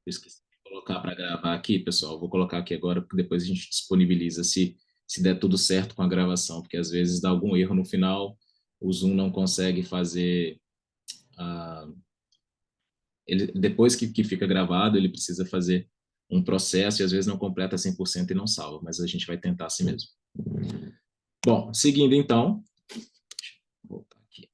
Eu esqueci de colocar para gravar aqui, pessoal. Vou colocar aqui agora, porque depois a gente disponibiliza se der tudo certo com a gravação, porque às vezes dá algum erro no final, o Zoom não consegue fazer. ah, depois que fica gravado, ele precisa fazer um processo e às vezes não completa 100% e não salva, mas a gente vai tentar assim mesmo. Bom, seguindo então, vou voltar aqui.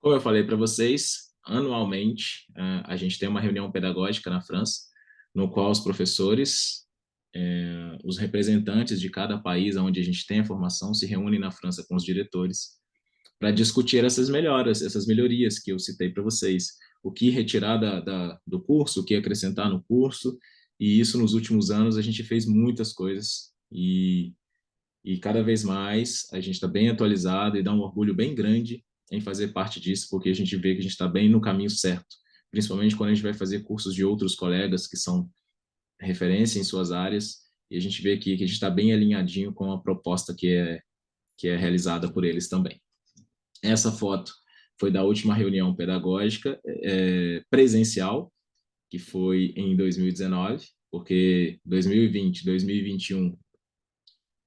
Como eu falei para vocês, anualmente a gente tem uma reunião pedagógica na França, no qual os professores, os representantes de cada país onde a gente tem a formação, se reúnem na França com os diretores para discutir essas melhoras, essas melhorias que eu citei para vocês. O que retirar do curso, o que acrescentar no curso, e isso nos últimos anos a gente fez muitas coisas e cada vez mais a gente está bem atualizado e dá um orgulho bem grande em fazer parte disso, porque a gente vê que a gente está bem no caminho certo, principalmente quando a gente vai fazer cursos de outros colegas que são referência em suas áreas, e a gente vê aqui que a gente está bem alinhadinho com a proposta que é realizada por eles também. Essa foto foi da última reunião pedagógica presencial, que foi em 2019, porque 2020, 2021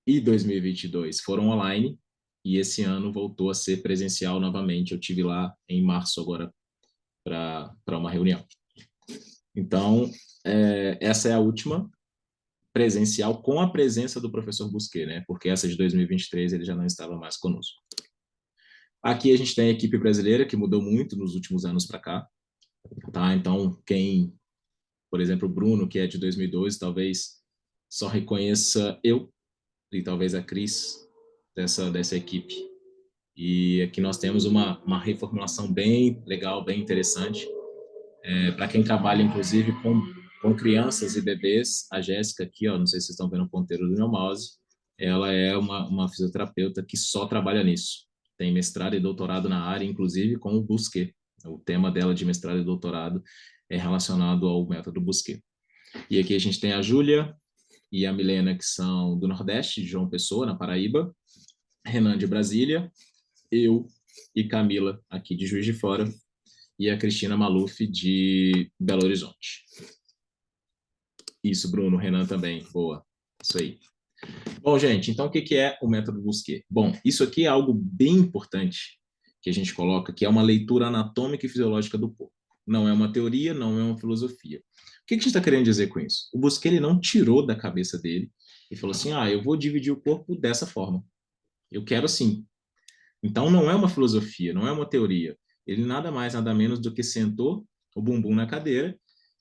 e 2022 foram online, e esse ano voltou a ser presencial novamente. Eu tive lá em março agora para uma reunião. Então, essa é a última presencial com a presença do professor Busquet, né? Porque essa de 2023 ele já não estava mais conosco. Aqui a gente tem a equipe brasileira que mudou muito nos últimos anos para cá, tá? Então, por exemplo, o Bruno, que é de 2012, talvez só reconheça eu e talvez a Cris dessa equipe. E aqui nós temos uma reformulação bem legal, bem interessante. Para quem trabalha, inclusive, com crianças e bebês, a Jéssica aqui, ó, não sei se vocês estão vendo o ponteiro do meu mouse, ela é uma fisioterapeuta que só trabalha nisso. Tem mestrado e doutorado na área, inclusive com o Busquet. O tema dela de mestrado e doutorado é relacionado ao método Busquet. E aqui a gente tem a Júlia e a Milena, que são do Nordeste, de João Pessoa, na Paraíba, Renan de Brasília, eu e Camila, aqui de Juiz de Fora, e a Cristina Maluf, de Belo Horizonte. Isso, Bruno, Renan também, boa, isso aí. Bom, gente, então o que é o método Busquet? Bom, isso aqui é algo bem importante que a gente coloca, que é uma leitura anatômica e fisiológica do corpo. Não é uma teoria, não é uma filosofia. O que a gente está querendo dizer com isso? O Busquet ele não tirou da cabeça dele e falou assim, eu vou dividir o corpo dessa forma. Eu quero assim. Então não é uma filosofia, não é uma teoria. Ele nada mais, nada menos do que sentou o bumbum na cadeira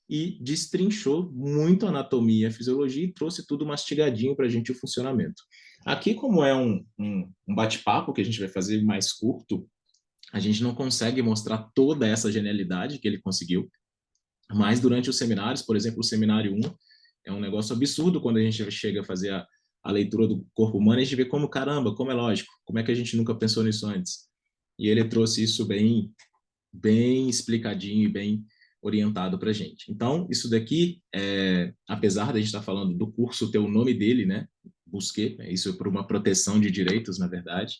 e destrinchou muito a anatomia e a fisiologia e trouxe tudo mastigadinho para a gente o funcionamento. Aqui, como é um bate-papo que a gente vai fazer mais curto, a gente não consegue mostrar toda essa genialidade que ele conseguiu, mas durante os seminários, por exemplo, o seminário 1, é um negócio absurdo quando a gente chega a fazer a leitura do corpo humano, a gente vê como, caramba, como é lógico, como é que a gente nunca pensou nisso antes. E ele trouxe isso bem explicadinho e bem orientado para a gente. Então, isso daqui, apesar de a gente estar falando do curso ter o nome dele, né, Busquet, isso é por uma proteção de direitos, na verdade,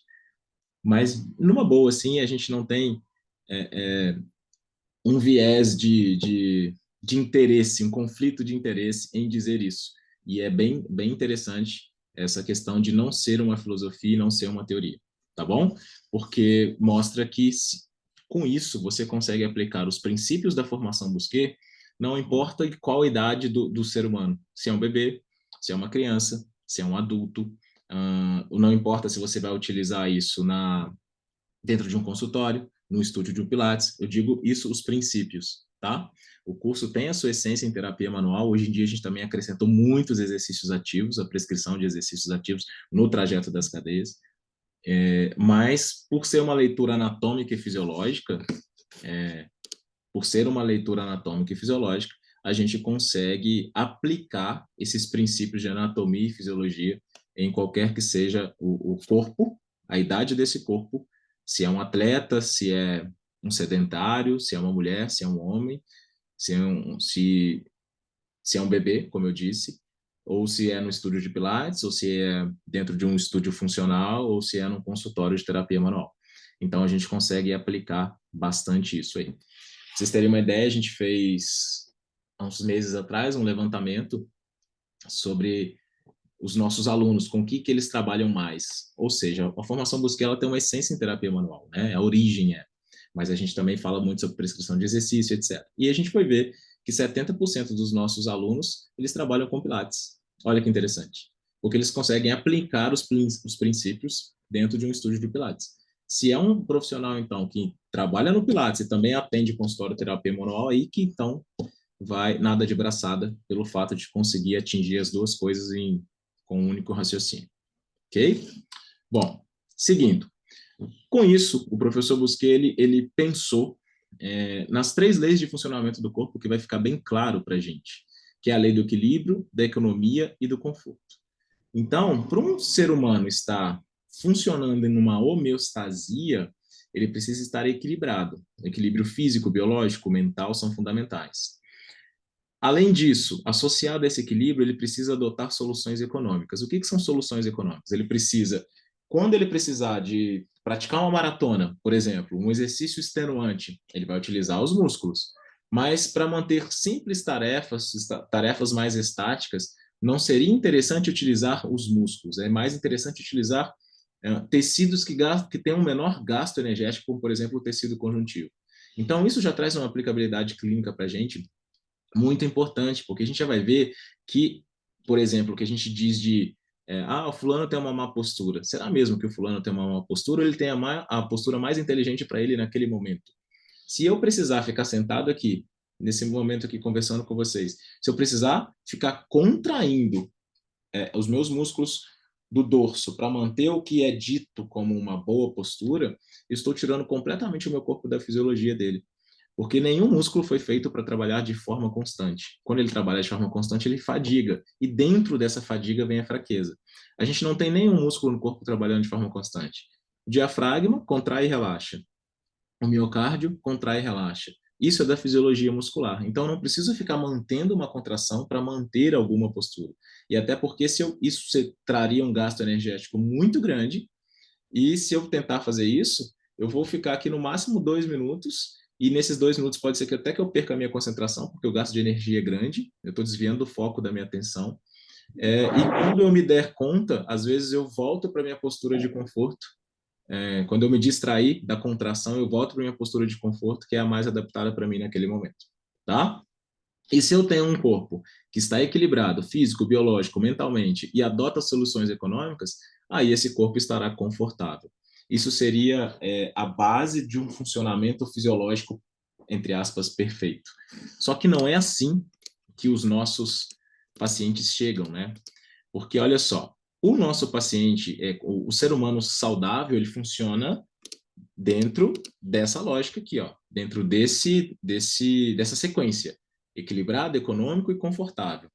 mas numa boa, assim, a gente não tem um viés de interesse, um conflito de interesse em dizer isso. E é bem interessante essa questão de não ser uma filosofia e não ser uma teoria, tá bom? Porque mostra que com isso você consegue aplicar os princípios da formação Busquet, não importa qual idade do ser humano, se é um bebê, se é uma criança, se é um adulto, não importa se você vai utilizar isso dentro de um consultório, no estúdio de um Pilates. Eu digo isso, os princípios, tá? O curso tem a sua essência em terapia manual. Hoje em dia a gente também acrescentou muitos exercícios ativos, a prescrição de exercícios ativos no trajeto das cadeias. Mas por ser uma leitura anatômica e fisiológica, por ser uma leitura anatômica e fisiológica, a gente consegue aplicar esses princípios de anatomia e fisiologia em qualquer que seja o corpo, a idade desse corpo, se é um atleta, se é um sedentário, se é uma mulher, se é um homem, se é um bebê, como eu disse, ou se é no estúdio de Pilates, ou se é dentro de um estúdio funcional, ou se é num consultório de terapia manual. Então, a gente consegue aplicar bastante isso aí. vocês terem uma ideia, a gente fez, há uns meses atrás, um levantamento sobre os nossos alunos, com o que eles trabalham mais. Ou seja, a formação Busquet, ela tem uma essência em terapia manual, né? A origem é. Mas a gente também fala muito sobre prescrição de exercício, etc. E a gente foi ver que 70% dos nossos alunos, eles trabalham com Pilates. Olha que interessante. Porque eles conseguem aplicar os princípios dentro de um estúdio de Pilates. Se é um profissional, então, que trabalha no Pilates e também atende consultório de terapia manual, aí que, então, vai nada de braçada pelo fato de conseguir atingir as duas coisas com um único raciocínio. Ok? Bom, seguindo. Com isso, o professor Busquet, ele pensou nas 3 leis de funcionamento do corpo, que vai ficar bem claro para a gente, que é a lei do equilíbrio, da economia e do conforto. Então, para um ser humano estar funcionando em uma homeostasia, ele precisa estar equilibrado. O equilíbrio físico, biológico, mental são fundamentais. Além disso, associado a esse equilíbrio, ele precisa adotar soluções econômicas. O que são soluções econômicas? Ele precisa, quando ele precisar de praticar uma maratona, por exemplo, um exercício extenuante, ele vai utilizar os músculos. Mas para manter simples tarefas mais estáticas, não seria interessante utilizar os músculos. É mais interessante utilizar tecidos que têm um menor gasto energético, como, por exemplo, o tecido conjuntivo. Então, isso já traz uma aplicabilidade clínica para a gente muito importante, porque a gente já vai ver que, por exemplo, o que a gente diz de o fulano tem uma má postura. Será mesmo que o fulano tem uma má postura ou ele tem a postura mais inteligente para ele naquele momento? Se eu precisar ficar sentado aqui, nesse momento aqui conversando com vocês, se eu precisar ficar contraindo os meus músculos do dorso para manter o que é dito como uma boa postura, eu estou tirando completamente o meu corpo da fisiologia dele. Porque nenhum músculo foi feito para trabalhar de forma constante. Quando ele trabalha de forma constante, ele fadiga. E dentro dessa fadiga vem a fraqueza. A gente não tem nenhum músculo no corpo trabalhando de forma constante. O diafragma contrai e relaxa. O miocárdio contrai e relaxa. Isso é da fisiologia muscular. Então, eu não preciso ficar mantendo uma contração para manter alguma postura. E até porque isso traria um gasto energético muito grande. E se eu tentar fazer isso, eu vou ficar aqui no máximo 2 minutos, e nesses 2 minutos pode ser que até que eu perca a minha concentração, porque o gasto de energia é grande, eu estou desviando o foco da minha atenção. E quando eu me der conta, às vezes eu volto para a minha postura de conforto. Quando eu me distrair da contração, eu volto para a minha postura de conforto, que é a mais adaptada para mim naquele momento. Tá? E se eu tenho um corpo que está equilibrado, físico, biológico, mentalmente, e adota soluções econômicas, aí esse corpo estará confortável. Isso seria a base de um funcionamento fisiológico, entre aspas, perfeito. Só que não é assim que os nossos pacientes chegam, né? Porque, olha só, o nosso paciente, o ser humano saudável, ele funciona dentro dessa lógica aqui, ó, dentro dessa sequência, equilibrado, econômico e confortável,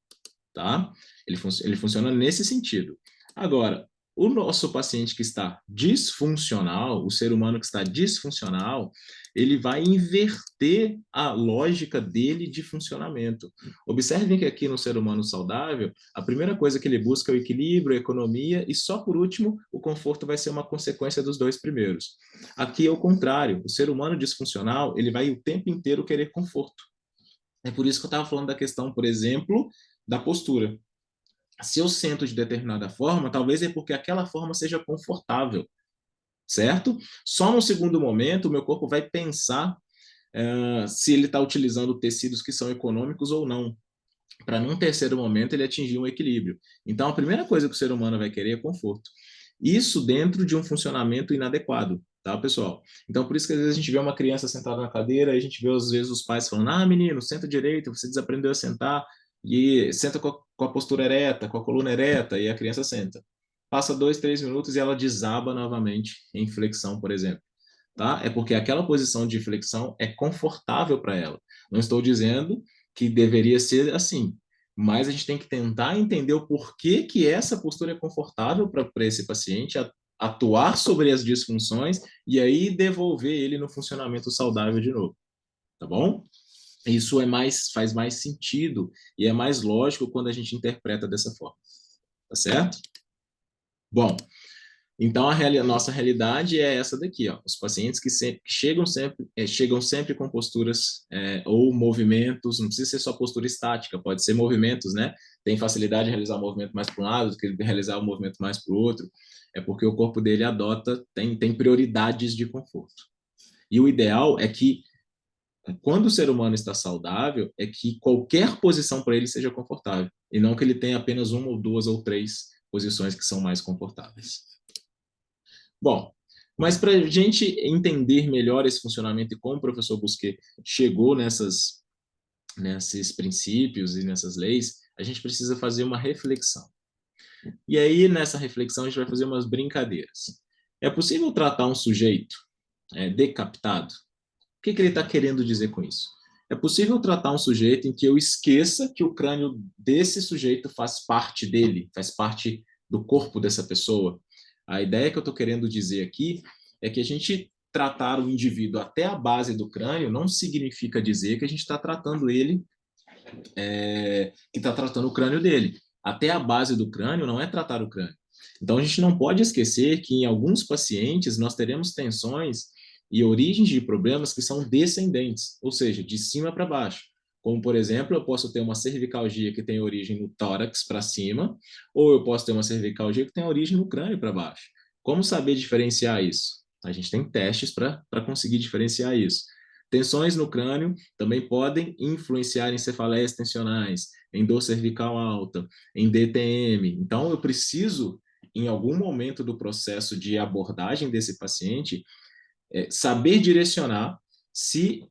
tá? Ele funciona nesse sentido. Agora, o nosso paciente que está disfuncional, o ser humano que está disfuncional, ele vai inverter a lógica dele de funcionamento. Observem que aqui no ser humano saudável, a primeira coisa que ele busca é o equilíbrio, a economia, e só por último, o conforto vai ser uma consequência dos 2 primeiros. Aqui é o contrário, o ser humano disfuncional, ele vai o tempo inteiro querer conforto. É por isso que eu estava falando da questão, por exemplo, da postura. Se eu sento de determinada forma, talvez é porque aquela forma seja confortável, certo? Só no segundo momento, o meu corpo vai pensar se ele está utilizando tecidos que são econômicos ou não, para num terceiro momento ele atingir um equilíbrio. Então, a primeira coisa que o ser humano vai querer é conforto. Isso dentro de um funcionamento inadequado, tá, pessoal? Então, por isso que às vezes a gente vê uma criança sentada na cadeira e a gente vê às vezes os pais falando: menino, senta direito, você desaprendeu a sentar, e senta com a postura ereta, com a coluna ereta, e a criança senta. Passa 2, 3 minutos e ela desaba novamente em flexão, por exemplo. Tá? É porque aquela posição de flexão é confortável para ela. Não estou dizendo que deveria ser assim, mas a gente tem que tentar entender o porquê que essa postura é confortável para esse paciente, atuar sobre as disfunções e aí devolver ele no funcionamento saudável de novo, tá bom? Isso faz mais sentido e é mais lógico quando a gente interpreta dessa forma, tá certo? Bom, Então, nossa realidade é essa daqui, ó. Os pacientes que chegam sempre com posturas ou movimentos, não precisa ser só postura estática, pode ser movimentos, né? Tem facilidade de realizar o movimento mais para um lado do que realizar o movimento mais para o outro. É porque o corpo dele tem prioridades de conforto. E o ideal é que, quando o ser humano está saudável, é que qualquer posição para ele seja confortável, e não que ele tenha apenas uma ou duas ou três posições que são mais confortáveis. Bom, mas para a gente entender melhor esse funcionamento e como o professor Busquet chegou nesses princípios e nessas leis, a gente precisa fazer uma reflexão. E aí, nessa reflexão, a gente vai fazer umas brincadeiras. É possível tratar um sujeito decapitado? O que ele está querendo dizer com isso? É possível tratar um sujeito em que eu esqueça que o crânio desse sujeito faz parte dele, faz parte do corpo dessa pessoa? A ideia que eu estou querendo dizer aqui é que a gente tratar o indivíduo até a base do crânio não significa dizer que a gente está tratando ele, que está tratando o crânio dele. Até a base do crânio não é tratar o crânio. Então, a gente não pode esquecer que em alguns pacientes nós teremos tensões e origens de problemas que são descendentes, ou seja, de cima para baixo. Como, por exemplo, eu posso ter uma cervicalgia que tem origem no tórax para cima, ou eu posso ter uma cervicalgia que tem origem no crânio para baixo. Como saber diferenciar isso? A gente tem testes para conseguir diferenciar isso. Tensões no crânio também podem influenciar em cefaleias tensionais, em dor cervical alta, em DTM. Então, eu preciso, em algum momento do processo de abordagem desse paciente, saber direcionar se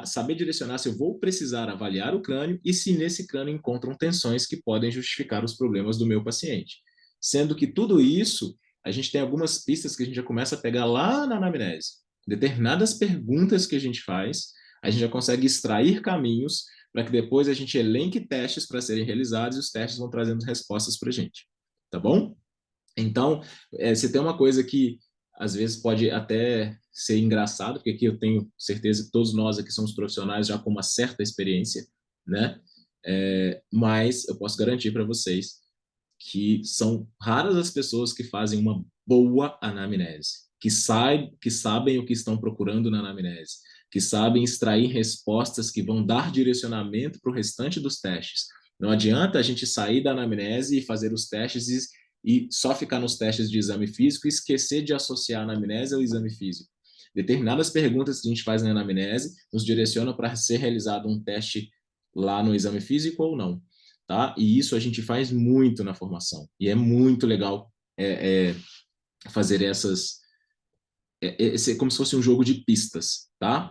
saber direcionar se eu vou precisar avaliar o crânio e se nesse crânio encontram tensões que podem justificar os problemas do meu paciente. Sendo que tudo isso, a gente tem algumas pistas que a gente já começa a pegar lá na anamnese. Determinadas perguntas que a gente faz, a gente já consegue extrair caminhos para que depois a gente elenque testes para serem realizados e os testes vão trazendo respostas para a gente. Tá bom? Então, se tem uma coisa que às vezes pode até ser engraçado, porque aqui eu tenho certeza que todos nós aqui somos profissionais já com uma certa experiência, né? Mas eu posso garantir para vocês que são raras as pessoas que fazem uma boa anamnese, que sabem o que estão procurando na anamnese, que sabem extrair respostas que vão dar direcionamento para o restante dos testes. Não adianta a gente sair da anamnese e fazer os testes e só ficar nos testes de exame físico e esquecer de associar a anamnese ao exame físico. Determinadas perguntas que a gente faz na anamnese nos direcionam para ser realizado um teste lá no exame físico ou não. Tá? E isso a gente faz muito na formação. E é muito legal fazer como se fosse um jogo de pistas, tá?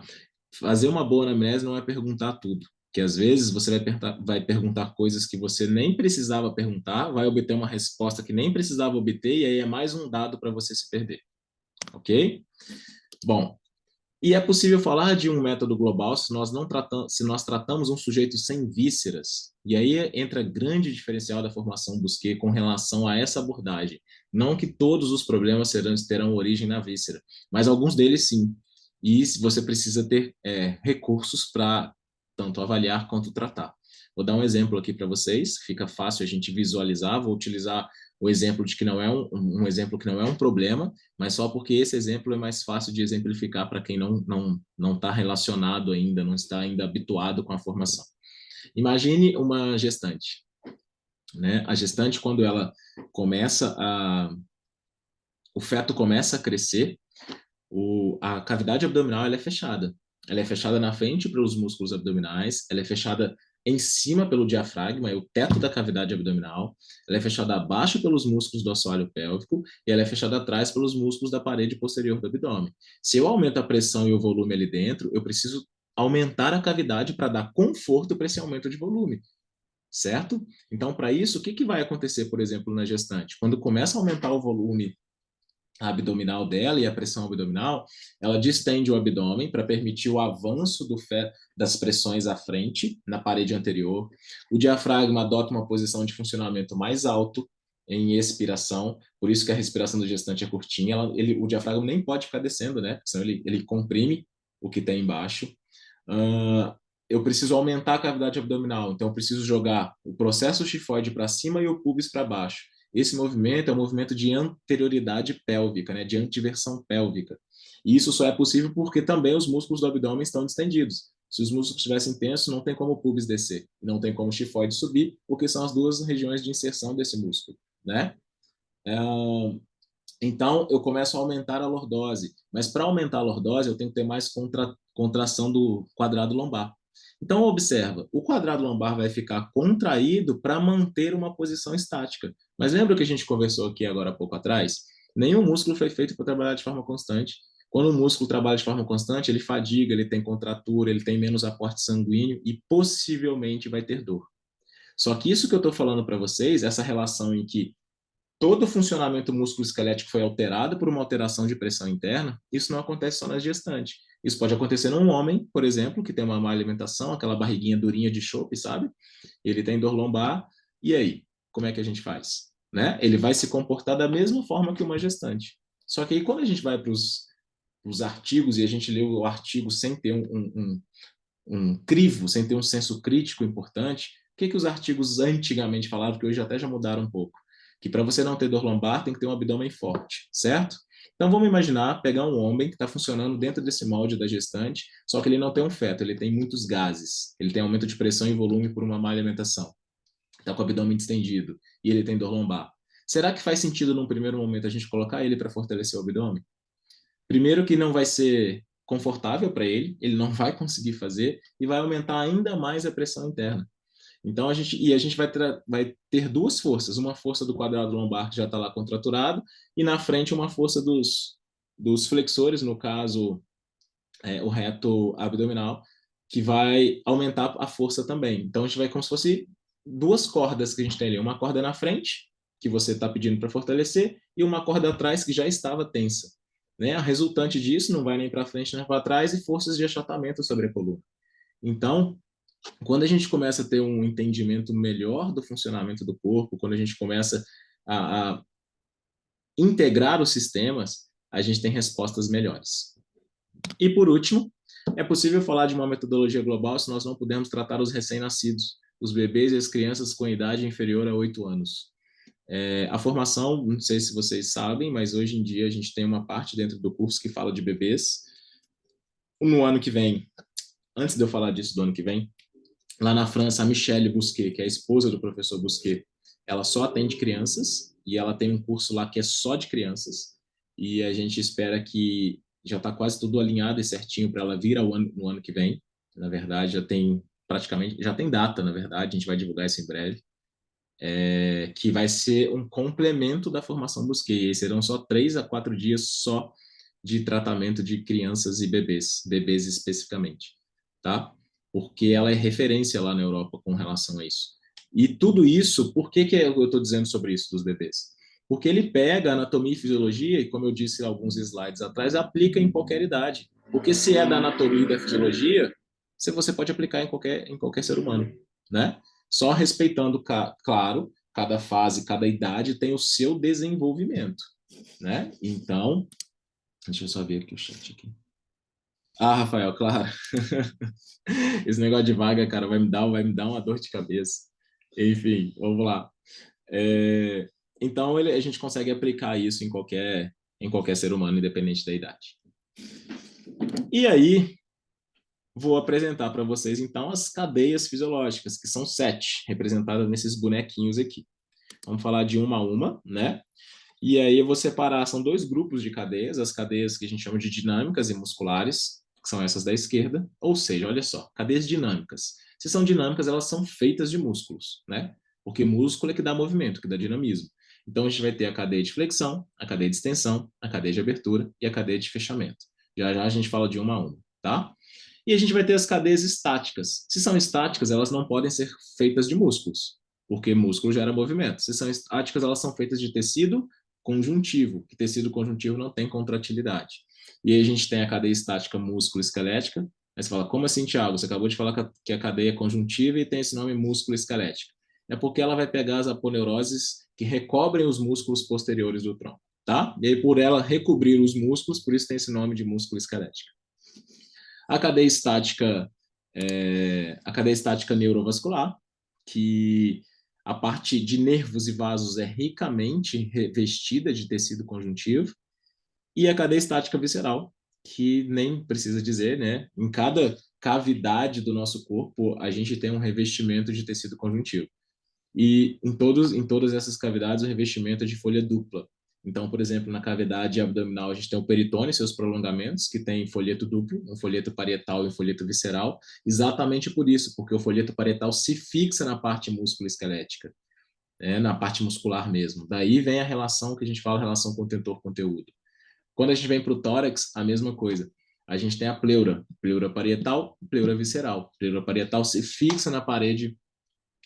Fazer uma boa anamnese não é perguntar tudo, que às vezes você vai perguntar coisas que você nem precisava perguntar, vai obter uma resposta que nem precisava obter, e aí é mais um dado para você se perder, ok? Bom, e é possível falar de um método global se nós tratamos um sujeito sem vísceras. E aí entra grande diferencial da formação Busquet com relação a essa abordagem. Não que todos os problemas terão origem na víscera, mas alguns deles sim. E você precisa ter recursos para tanto avaliar quanto tratar. Vou dar um exemplo aqui para vocês, fica fácil a gente visualizar. Vou utilizar o exemplo de que não é um exemplo que não é um problema, mas só porque esse exemplo é mais fácil de exemplificar para quem não está relacionado ainda, não está ainda habituado com a formação. Imagine uma gestante, né? A gestante, quando ela o feto começa a crescer, a cavidade abdominal ela é fechada. Ela é fechada na frente pelos músculos abdominais, ela é fechada em cima pelo diafragma, é o teto da cavidade abdominal, ela é fechada abaixo pelos músculos do assoalho pélvico e ela é fechada atrás pelos músculos da parede posterior do abdômen. Se eu aumento a pressão e o volume ali dentro, eu preciso aumentar a cavidade para dar conforto para esse aumento de volume, certo? Então, para isso, o que vai acontecer, por exemplo, na gestante? Quando começa a aumentar o volume abdominal dela e a pressão abdominal, ela distende o abdômen para permitir o avanço das pressões à frente, na parede anterior. O diafragma adota uma posição de funcionamento mais alto em expiração, por isso que a respiração do gestante é curtinha. O diafragma nem pode ficar descendo, né? Senão ele comprime o que tem embaixo. Eu preciso aumentar a cavidade abdominal, então eu preciso jogar o processo tifoide para cima e o pubis para baixo. Esse movimento é um movimento de anterioridade pélvica, né, de antiversão pélvica. E isso só é possível porque também os músculos do abdômen estão distendidos. Se os músculos estivessem tensos, não tem como o pubis descer, não tem como o tifoide subir, porque são as duas regiões de inserção desse músculo, né? Então, eu começo a aumentar a lordose, mas para aumentar a lordose, eu tenho que ter mais contração do quadrado lombar. Então, observa, o quadrado lombar vai ficar contraído para manter uma posição estática. Mas lembra que a gente conversou aqui agora há pouco atrás? Nenhum músculo foi feito para trabalhar de forma constante. Quando o músculo trabalha de forma constante, ele fadiga, ele tem contratura, ele tem menos aporte sanguíneo e possivelmente vai ter dor. Só que isso que eu estou falando para vocês, essa relação em que todo o funcionamento músculo-esquelético foi alterado por uma alteração de pressão interna, isso não acontece só na gestante. Isso pode acontecer num homem, por exemplo, que tem uma má alimentação, aquela barriguinha durinha de chope, sabe? Ele tem dor lombar, e aí? Como é que a gente faz? Né? Ele vai se comportar da mesma forma que uma gestante. Só que aí, quando a gente vai para os artigos e a gente lê o artigo sem ter um crivo, sem ter um senso crítico importante, o que os artigos antigamente falavam, que hoje até já mudaram um pouco? Que para você não ter dor lombar, tem que ter um abdômen forte, certo? Então vamos imaginar, pegar um homem que está funcionando dentro desse molde da gestante, só que ele não tem um feto, ele tem muitos gases, ele tem aumento de pressão e volume por uma má alimentação, está com o abdômen distendido e ele tem dor lombar. Será que faz sentido num primeiro momento a gente colocar ele para fortalecer o abdômen? Primeiro que não vai ser confortável para ele, ele não vai conseguir fazer e vai aumentar ainda mais a pressão interna. Então a gente vai ter duas forças, uma força do quadrado lombar que já está lá contraturado e na frente uma força dos flexores, no caso o reto abdominal, que vai aumentar a força também. Então a gente vai como se fosse duas cordas que a gente tem ali, uma corda na frente que você está pedindo para fortalecer e uma corda atrás que já estava tensa. Né? A resultante disso não vai nem para frente nem para trás e forças de achatamento sobre a coluna. Então, quando a gente começa a ter um entendimento melhor do funcionamento do corpo, quando a gente começa a integrar os sistemas, a gente tem respostas melhores. E por último, é possível falar de uma metodologia global se nós não pudermos tratar os recém-nascidos, os bebês e as crianças com idade inferior a 8 anos. A formação, não sei se vocês sabem, mas hoje em dia a gente tem uma parte dentro do curso que fala de bebês. No ano que vem, antes de eu falar disso do ano que vem, lá na França, a Michelle Bousquet, que é a esposa do professor Bousquet, ela só atende crianças e ela tem um curso lá que é só de crianças. E a gente espera que já está quase tudo alinhado e certinho para ela vir no ano que vem. Na verdade, já tem data, na verdade, a gente vai divulgar isso em breve. Que vai ser um complemento da formação Bousquet. E serão só 3 a 4 dias só de tratamento de crianças e bebês especificamente, tá? Porque ela é referência lá na Europa com relação a isso. E tudo isso, por que eu estou dizendo sobre isso dos bebês? Porque ele pega a anatomia e fisiologia, e como eu disse alguns slides atrás, aplica em qualquer idade. Porque se é da anatomia e da fisiologia, você pode aplicar em qualquer ser humano, né? Só respeitando, claro, cada fase, cada idade tem o seu desenvolvimento, né? Então, deixa eu só ver aqui o chat aqui. Ah, Rafael, claro. Esse negócio de vaga, cara, vai me dar uma dor de cabeça. Enfim, vamos lá. Então, a gente consegue aplicar isso em qualquer ser humano, independente da idade. E aí, vou apresentar para vocês, então, as cadeias fisiológicas, que são 7, representadas nesses bonequinhos aqui. Vamos falar de uma a uma, né? E aí eu vou separar, são dois grupos de cadeias, as cadeias que a gente chama de dinâmicas e musculares, que são essas da esquerda, ou seja, olha só, cadeias dinâmicas. Se são dinâmicas, elas são feitas de músculos, né? Porque músculo é que dá movimento, que dá dinamismo. Então a gente vai ter a cadeia de flexão, a cadeia de extensão, a cadeia de abertura e a cadeia de fechamento. Já já a gente fala de uma a uma, tá? E a gente vai ter as cadeias estáticas. Se são estáticas, elas não podem ser feitas de músculos, porque músculo gera movimento. Se são estáticas, elas são feitas de tecido conjuntivo, que tecido conjuntivo não tem contratilidade. E aí a gente tem a cadeia estática músculo-esquelética. Aí você fala, como assim, Thiago? Você acabou de falar que a cadeia é conjuntiva e tem esse nome músculo-esquelética. É porque ela vai pegar as aponeuroses que recobrem os músculos posteriores do tronco, tá? E aí, por ela recobrir os músculos, por isso tem esse nome de músculo-esquelética. A cadeia estática neurovascular, que A parte de nervos e vasos é ricamente revestida de tecido conjuntivo. E a cadeia estática visceral, que nem precisa dizer, né? Em cada cavidade do nosso corpo, a gente tem um revestimento de tecido conjuntivo. E em todas essas cavidades, o revestimento é de folha dupla. Então, por exemplo, na cavidade abdominal, a gente tem o peritônio e seus prolongamentos, que tem folheto duplo, um folheto parietal e um folheto visceral, exatamente por isso, porque o folheto parietal se fixa na parte músculo-esquelética, na parte muscular mesmo. Daí vem a relação que a gente fala, relação contentor-conteúdo. Quando a gente vem para o tórax, a mesma coisa. A gente tem a pleura parietal, pleura visceral. Pleura parietal se fixa na parede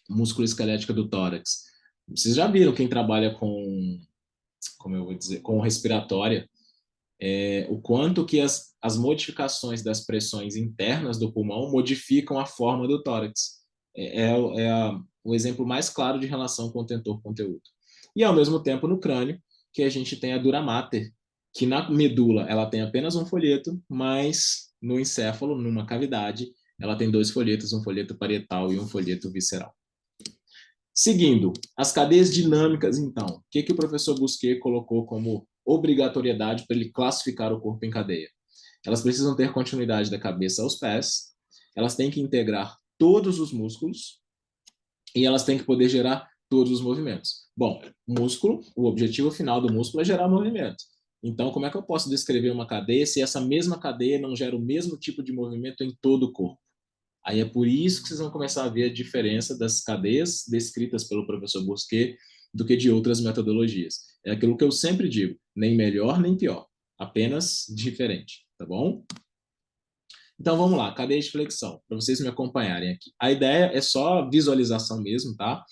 músculo-esquelética do tórax. Vocês já viram quem trabalha com, como eu vou dizer, com respiratória, o quanto que as modificações das pressões internas do pulmão modificam a forma do tórax. O exemplo mais claro de relação contentor-conteúdo. E, ao mesmo tempo, no crânio, que a gente tem a dura mater, que na medula ela tem apenas um folheto, mas no encéfalo, numa cavidade, ela tem dois folhetos, um folheto parietal e um folheto visceral. Seguindo, as cadeias dinâmicas, então. O que o professor Bousquet colocou como obrigatoriedade para ele classificar o corpo em cadeia? Elas precisam ter continuidade da cabeça aos pés, elas têm que integrar todos os músculos e elas têm que poder gerar todos os movimentos. Bom, músculo, o objetivo final do músculo é gerar movimento. Então, como é que eu posso descrever uma cadeia se essa mesma cadeia não gera o mesmo tipo de movimento em todo o corpo? Aí é por isso que vocês vão começar a ver a diferença das cadeias descritas pelo professor Bousquet do que de outras metodologias. É aquilo que eu sempre digo, nem melhor nem pior, apenas diferente, tá bom? Então vamos lá, cadeia de flexão, para vocês me acompanharem aqui. A ideia é só visualização mesmo, tá?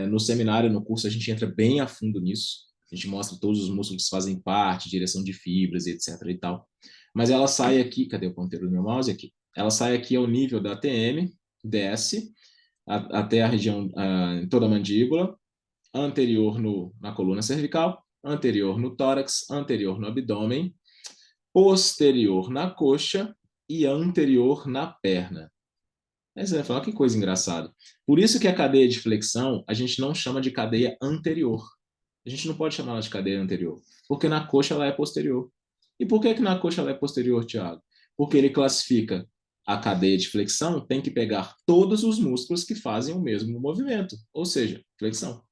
No seminário, no curso, a gente entra bem a fundo nisso. A gente mostra todos os músculos que fazem parte, direção de fibras, etc. e tal. Mas ela sai aqui, cadê o ponteiro do meu mouse? Aqui. Ela sai aqui ao nível da TM, desce até a região, toda a mandíbula, anterior na coluna cervical, anterior no tórax, anterior no abdômen, posterior na coxa e anterior na perna. Aí você vai falar, que coisa engraçada. Por isso que a cadeia de flexão, a gente não chama de cadeia anterior. A gente não pode chamar ela de cadeia anterior, porque na coxa ela é posterior. E por que na coxa ela é posterior, Thiago? Porque ele classifica a cadeia de flexão, tem que pegar todos os músculos que fazem o mesmo movimento, ou seja, flexão.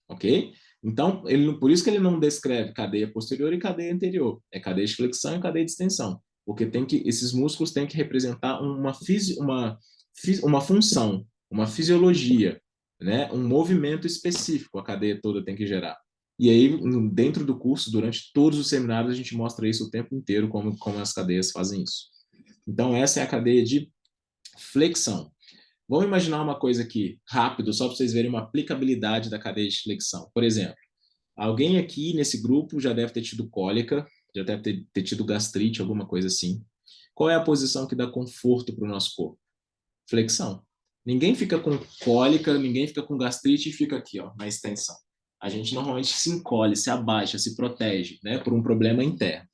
Ok? Então, por isso que ele não descreve cadeia posterior e cadeia anterior. É cadeia de flexão e cadeia de extensão. Porque esses músculos têm que representar uma função, uma fisiologia, né? Um movimento específico a cadeia toda tem que gerar. E aí, dentro do curso, durante todos os seminários, a gente mostra isso o tempo inteiro, como as cadeias fazem isso. Então, essa é a cadeia de flexão. Vamos imaginar uma coisa aqui, rápido, só para vocês verem uma aplicabilidade da cadeia de flexão. Por exemplo, alguém aqui nesse grupo já deve ter tido cólica, já deve ter tido gastrite, alguma coisa assim. Qual é a posição que dá conforto para o nosso corpo? Flexão. Ninguém fica com cólica, ninguém fica com gastrite e fica aqui, ó, na extensão. A gente normalmente se encolhe, se abaixa, se protege, né, por um problema interno.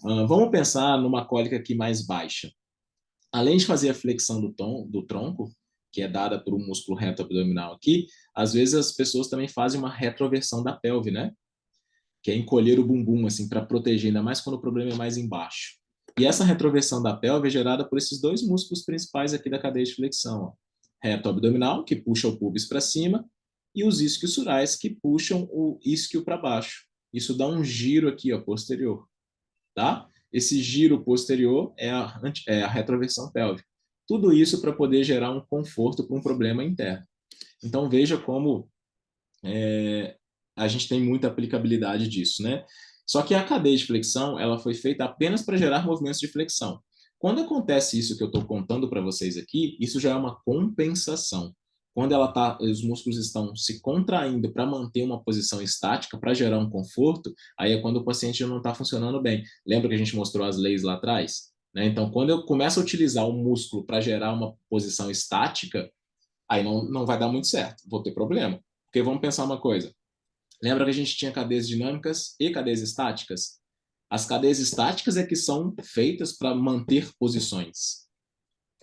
Vamos pensar numa cólica aqui mais baixa. Além de fazer a flexão do tronco, que é dada por um músculo reto abdominal aqui, às vezes as pessoas também fazem uma retroversão da pelve, né? Que é encolher o bumbum, assim, para proteger, ainda mais quando o problema é mais embaixo. E essa retroversão da pelve é gerada por esses dois músculos principais aqui da cadeia de flexão, ó. Reto abdominal, que puxa o pubis para cima, e os isquiosurais, que puxam o isquio para baixo. Isso dá um giro aqui, ó, posterior, tá? Esse giro posterior é a retroversão pélvica. Tudo isso para poder gerar um conforto para um problema interno. Então, veja como a gente tem muita aplicabilidade disso, né? Só que a cadeia de flexão, ela foi feita apenas para gerar movimentos de flexão. Quando acontece isso que eu estou contando para vocês aqui, isso já é uma compensação. Quando os músculos estão se contraindo para manter uma posição estática, para gerar um conforto, aí é quando o paciente não está funcionando bem. Lembra que a gente mostrou as leis lá atrás? Né? Então, quando eu começo a utilizar o músculo para gerar uma posição estática, aí não vai dar muito certo, vou ter problema. Porque vamos pensar uma coisa, lembra que a gente tinha cadeias dinâmicas e cadeias estáticas? As cadeias estáticas é que são feitas para manter posições.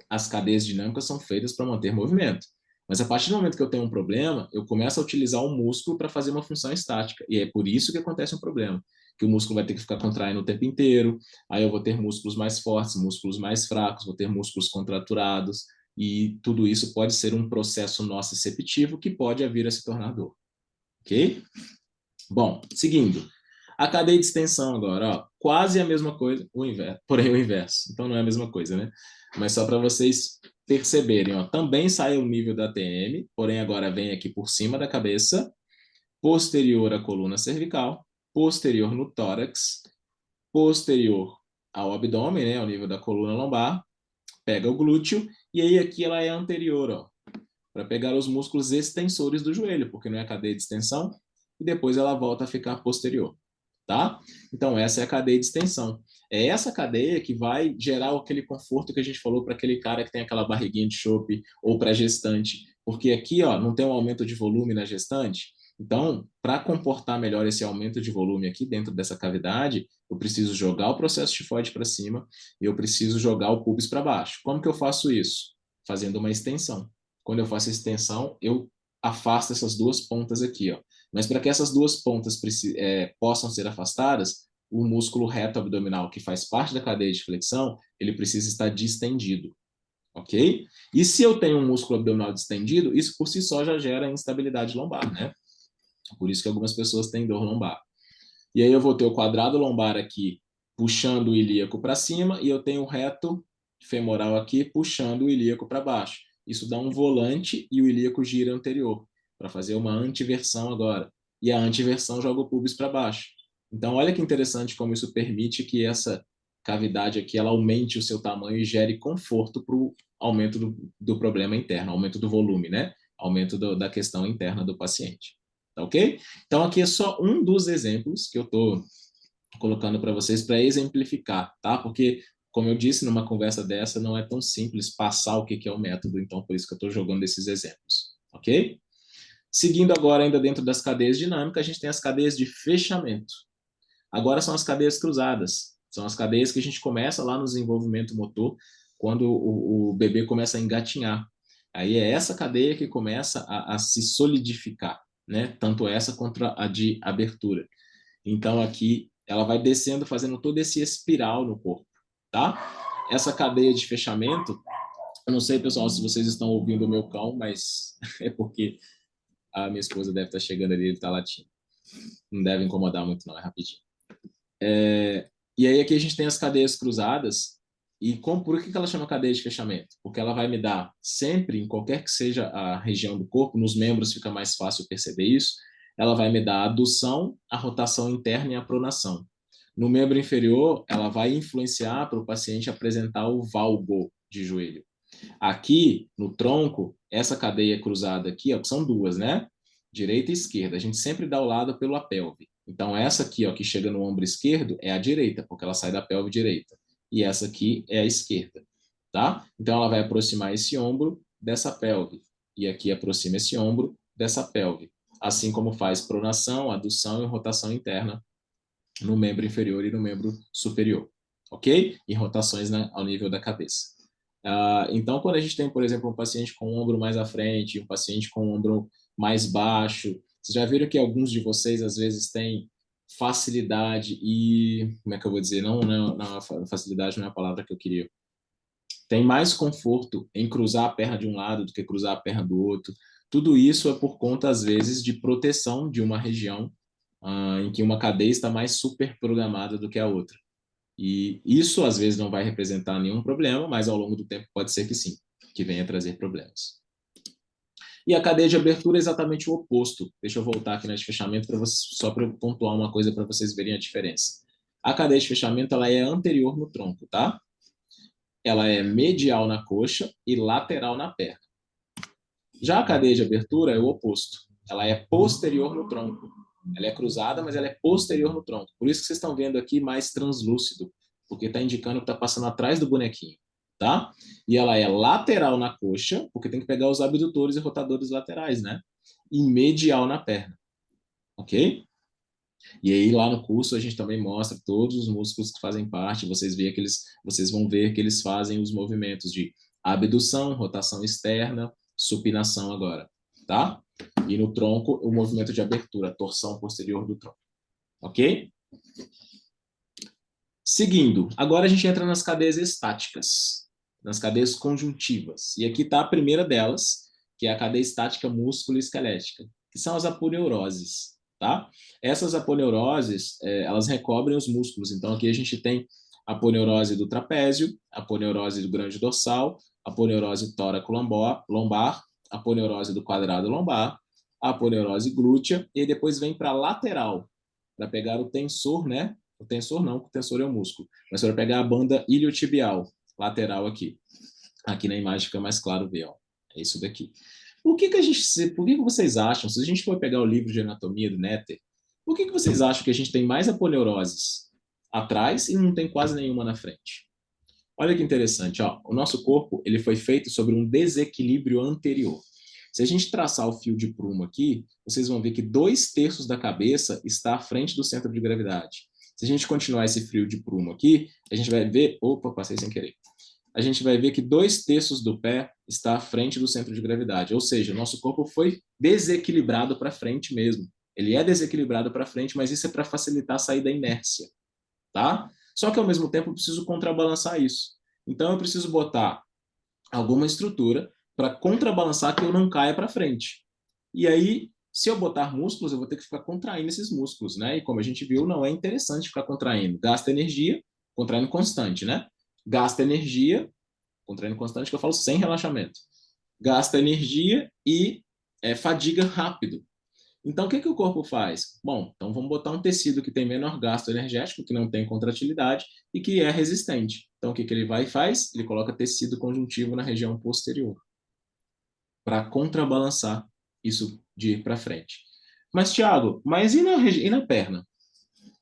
As cadeias dinâmicas são feitas para manter movimento. Mas a partir do momento que eu tenho um problema, eu começo a utilizar o músculo para fazer uma função estática. E é por isso que acontece um problema. Que o músculo vai ter que ficar contraindo o tempo inteiro, aí eu vou ter músculos mais fortes, músculos mais fracos, vou ter músculos contraturados, e tudo isso pode ser um processo nociceptivo que pode vir a se tornar dor. Ok? Bom, seguindo. A cadeia de extensão agora, ó, quase a mesma coisa, o inverso, porém o inverso. Então não é a mesma coisa, né? Mas só para vocês perceberem, ó, também sai o nível da TM, porém agora vem aqui por cima da cabeça, posterior à coluna cervical, posterior no tórax, posterior ao abdômen, né, ao nível da coluna lombar, pega o glúteo, e aí aqui ela é anterior, ó, para pegar os músculos extensores do joelho, porque não é a cadeia de extensão, e depois ela volta a ficar posterior, tá? Então essa é a cadeia de extensão. É essa cadeia que vai gerar aquele conforto que a gente falou para aquele cara que tem aquela barriguinha de chope ou para gestante, porque aqui, ó, não tem um aumento de volume na gestante. Então, para comportar melhor esse aumento de volume aqui dentro dessa cavidade, eu preciso jogar o processo tifoide para cima e eu preciso jogar o pubis para baixo. Como que eu faço isso? Fazendo uma extensão. Quando eu faço a extensão, eu afasto essas duas pontas aqui, ó. Mas para que essas duas pontas possam ser afastadas, o músculo reto abdominal, que faz parte da cadeia de flexão, ele precisa estar distendido, ok? E se eu tenho um músculo abdominal distendido, isso por si só já gera instabilidade lombar, né? Por isso que algumas pessoas têm dor lombar. E aí eu vou ter o quadrado lombar aqui puxando o ilíaco para cima e eu tenho o reto femoral aqui puxando o ilíaco para baixo. Isso dá um volante e o ilíaco gira anterior para fazer uma antiversão agora. E a antiversão joga o pubis para baixo. Então olha que interessante como isso permite que essa cavidade aqui ela aumente o seu tamanho e gere conforto para o aumento do problema interno, aumento do volume, né? Aumento da questão interna do paciente. Tá ok? Então, aqui é só um dos exemplos que eu estou colocando para vocês para exemplificar, tá? Porque, como eu disse, numa conversa dessa não é tão simples passar o que é o método, então por isso que eu estou jogando esses exemplos, ok? Seguindo agora, ainda dentro das cadeias dinâmicas, a gente tem as cadeias de fechamento. Agora são as cadeias cruzadas. São as cadeias que a gente começa lá no desenvolvimento motor, quando o bebê começa a engatinhar. Aí é essa cadeia que começa a se solidificar, né? Tanto essa quanto a de abertura. Então aqui ela vai descendo, fazendo todo esse espiral no corpo, tá? Essa cadeia de fechamento, eu não sei, pessoal, se vocês estão ouvindo o meu cão, mas é porque a minha esposa deve estar chegando ali, ele está latindo. Não deve incomodar muito, não, é rapidinho. E aí aqui a gente tem as cadeias cruzadas, e por que ela chama cadeia de fechamento? Porque ela vai me dar sempre, em qualquer que seja a região do corpo, nos membros fica mais fácil perceber isso, ela vai me dar a adução, a rotação interna e a pronação. No membro inferior, ela vai influenciar para o paciente apresentar o valgo de joelho. Aqui, no tronco, essa cadeia cruzada aqui, ó, que são duas, né? Direita e esquerda. A gente sempre dá o lado pela pelve. Então, essa aqui, ó, que chega no ombro esquerdo, é a direita, porque ela sai da pelve direita. E essa aqui é a esquerda, tá? Então, ela vai aproximar esse ombro dessa pelve. E aqui aproxima esse ombro dessa pelve. Assim como faz pronação, adução e rotação interna no membro inferior e no membro superior. Ok? E rotações, né, ao nível da cabeça. Então, quando a gente tem, por exemplo, um paciente com o ombro mais à frente, um paciente com o ombro mais baixo, vocês já viram que alguns de vocês, às vezes, têm facilidade e... Como é que eu vou dizer? Não, facilidade não é a palavra que eu queria. Tem mais conforto em cruzar a perna de um lado do que cruzar a perna do outro. Tudo isso é por conta, às vezes, de proteção de uma região em que uma cadeia está mais super programada do que a outra. E isso, às vezes, não vai representar nenhum problema, mas ao longo do tempo pode ser que sim, que venha trazer problemas. E a cadeia de abertura é exatamente o oposto. Deixa eu voltar aqui na de fechamento só para pontuar uma coisa para vocês verem a diferença. A cadeia de fechamento ela é anterior no tronco, tá? Ela é medial na coxa e lateral na perna. Já a cadeia de abertura é o oposto. Ela é posterior no tronco. Ela é cruzada, mas ela é posterior no tronco. Por isso que vocês estão vendo aqui mais translúcido, porque está indicando que está passando atrás do bonequinho, tá? E ela é lateral na coxa, porque tem que pegar os abdutores e rotadores laterais, né? E medial na perna, ok? E aí lá no curso a gente também mostra todos os músculos que fazem parte. Vocês vão ver que eles fazem os movimentos de abdução, rotação externa, supinação agora, tá? E no tronco, o movimento de abertura, torção posterior do tronco, ok? Seguindo, agora a gente entra nas cadeias estáticas, nas cadeias conjuntivas. E aqui está a primeira delas, que é a cadeia estática músculo-esquelética, que são as aponeuroses, tá? Essas aponeuroses, elas recobrem os músculos. Então, aqui a gente tem a aponeurose do trapézio, a aponeurose do grande dorsal, a aponeurose tóraco-lombar, a aponeurose do quadrado lombar, a aponeurose glútea, e depois vem para a lateral, para pegar o tensor, né? O tensor não, porque o tensor é o músculo. Mas você vai pegar a banda iliotibial, lateral aqui. Aqui na imagem fica mais claro ver, ó. É isso daqui. Por que vocês acham, se a gente for pegar o livro de anatomia do Netter, por que vocês acham que a gente tem mais aponeuroses atrás e não tem quase nenhuma na frente? Olha que interessante, ó. O nosso corpo ele foi feito sobre um desequilíbrio anterior. Se a gente traçar o fio de prumo aqui, vocês vão ver que 2/3 da cabeça está à frente do centro de gravidade. Se a gente continuar esse fio de prumo aqui, a gente vai ver... Opa, passei sem querer. A gente vai ver que 2/3 do pé está à frente do centro de gravidade. Ou seja, o nosso corpo foi desequilibrado para frente mesmo. Ele é desequilibrado para frente, mas isso é para facilitar a sair da inércia, tá? Só que, ao mesmo tempo, eu preciso contrabalançar isso. Então, eu preciso botar alguma estrutura para contrabalançar que eu não caia para frente. E aí, se eu botar músculos, eu vou ter que ficar contraindo esses músculos, né? E como a gente viu, não é interessante ficar contraindo. Gasta energia, contraindo constante, né? Gasta energia, contraindo constante, que eu falo sem relaxamento. Gasta energia e fadiga rápido. Então, o que o corpo faz? Bom, então vamos botar um tecido que tem menor gasto energético, que não tem contratilidade e que é resistente. Então, o que ele vai e faz? Ele coloca tecido conjuntivo na região posterior para contrabalançar isso de ir para frente. Mas, Thiago, e na perna?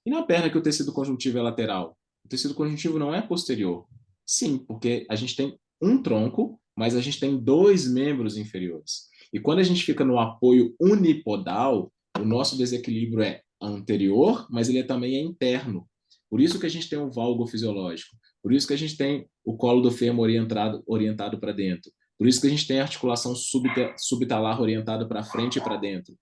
E na perna que o tecido conjuntivo é lateral? O tecido conjuntivo não é posterior. Sim, porque a gente tem um tronco, mas a gente tem 2 membros inferiores. E quando a gente fica no apoio unipodal, o nosso desequilíbrio é anterior, mas ele também é interno. Por isso que a gente tem um valgo fisiológico. Por isso que a gente tem o colo do fêmur orientado para dentro. Por isso que a gente tem a articulação subtalar orientada para frente e para dentro.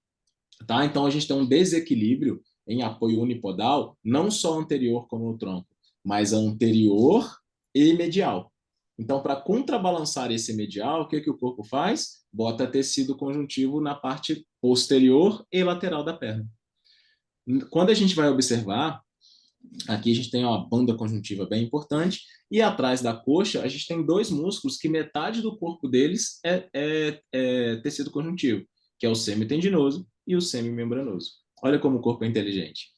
Tá? Então, a gente tem um desequilíbrio em apoio unipodal, não só anterior como no tronco, mas anterior e medial. Então, para contrabalançar esse medial, o que o corpo faz? Bota tecido conjuntivo na parte posterior e lateral da perna. Quando a gente vai observar, aqui a gente tem uma banda conjuntiva bem importante, e atrás da coxa a gente tem 2 músculos que metade do corpo deles é tecido conjuntivo, que é o semitendinoso e o semimembranoso. Olha como o corpo é inteligente.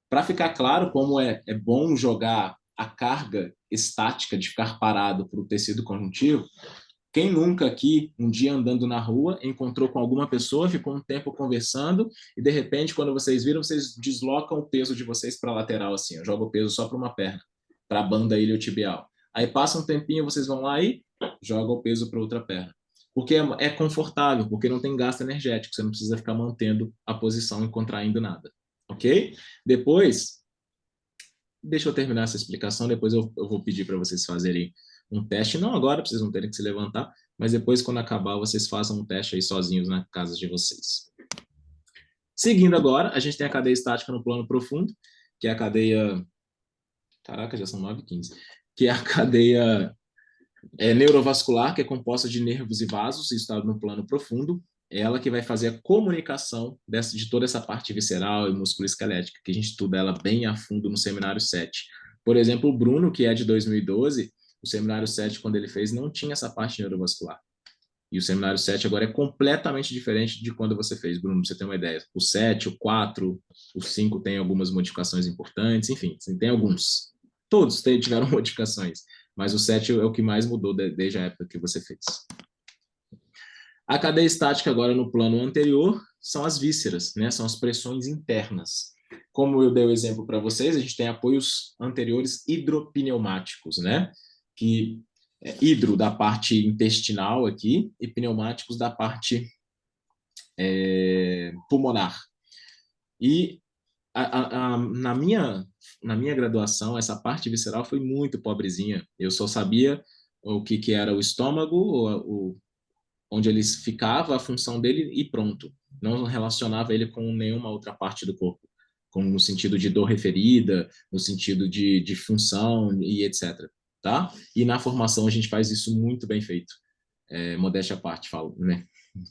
Para ficar claro como é bom jogar a carga estática de ficar parado para o tecido conjuntivo, quem nunca aqui, um dia andando na rua, encontrou com alguma pessoa, ficou um tempo conversando e, de repente, quando vocês viram, vocês deslocam o peso de vocês para a lateral, assim, joga o peso só para uma perna, para a banda iliotibial. Aí passa um tempinho, vocês vão lá e jogam o peso para outra perna. Porque é confortável, porque não tem gasto energético, você não precisa ficar mantendo a posição e contraindo nada, ok? Depois, deixa eu terminar essa explicação, depois eu vou pedir para vocês fazerem um teste, não agora, para vocês não terem que se levantar, mas depois, quando acabar, vocês façam um teste aí sozinhos na casa de vocês. Seguindo agora, a gente tem a cadeia estática no plano profundo, que é a cadeia... Caraca, já são 9h15. Que é a cadeia neurovascular, que é composta de nervos e vasos, e está no plano profundo. É ela que vai fazer a comunicação de toda essa parte visceral e musculoesquelética, que a gente estuda ela bem a fundo no seminário 7. Por exemplo, o Bruno, que é de 2012, o seminário 7, quando ele fez, não tinha essa parte neurovascular. E o seminário 7 agora é completamente diferente de quando você fez, Bruno, pra você ter uma ideia. O 7, o 4, o 5 tem algumas modificações importantes, enfim, tem alguns. Todos tiveram modificações, mas o 7 é o que mais mudou desde a época que você fez. A cadeia estática agora no plano anterior são as vísceras, né? São as pressões internas. Como eu dei o exemplo para vocês, a gente tem apoios anteriores hidropneumáticos, né? Que hidro da parte intestinal aqui e pneumáticos da parte pulmonar. E na minha graduação, essa parte visceral foi muito pobrezinha. Eu só sabia o que era o estômago, onde ele ficava a função dele e pronto. Não relacionava ele com nenhuma outra parte do corpo, como no sentido de dor referida, no sentido de função e etc. Tá? E na formação a gente faz isso muito bem feito. Modéstia à parte, falo, né?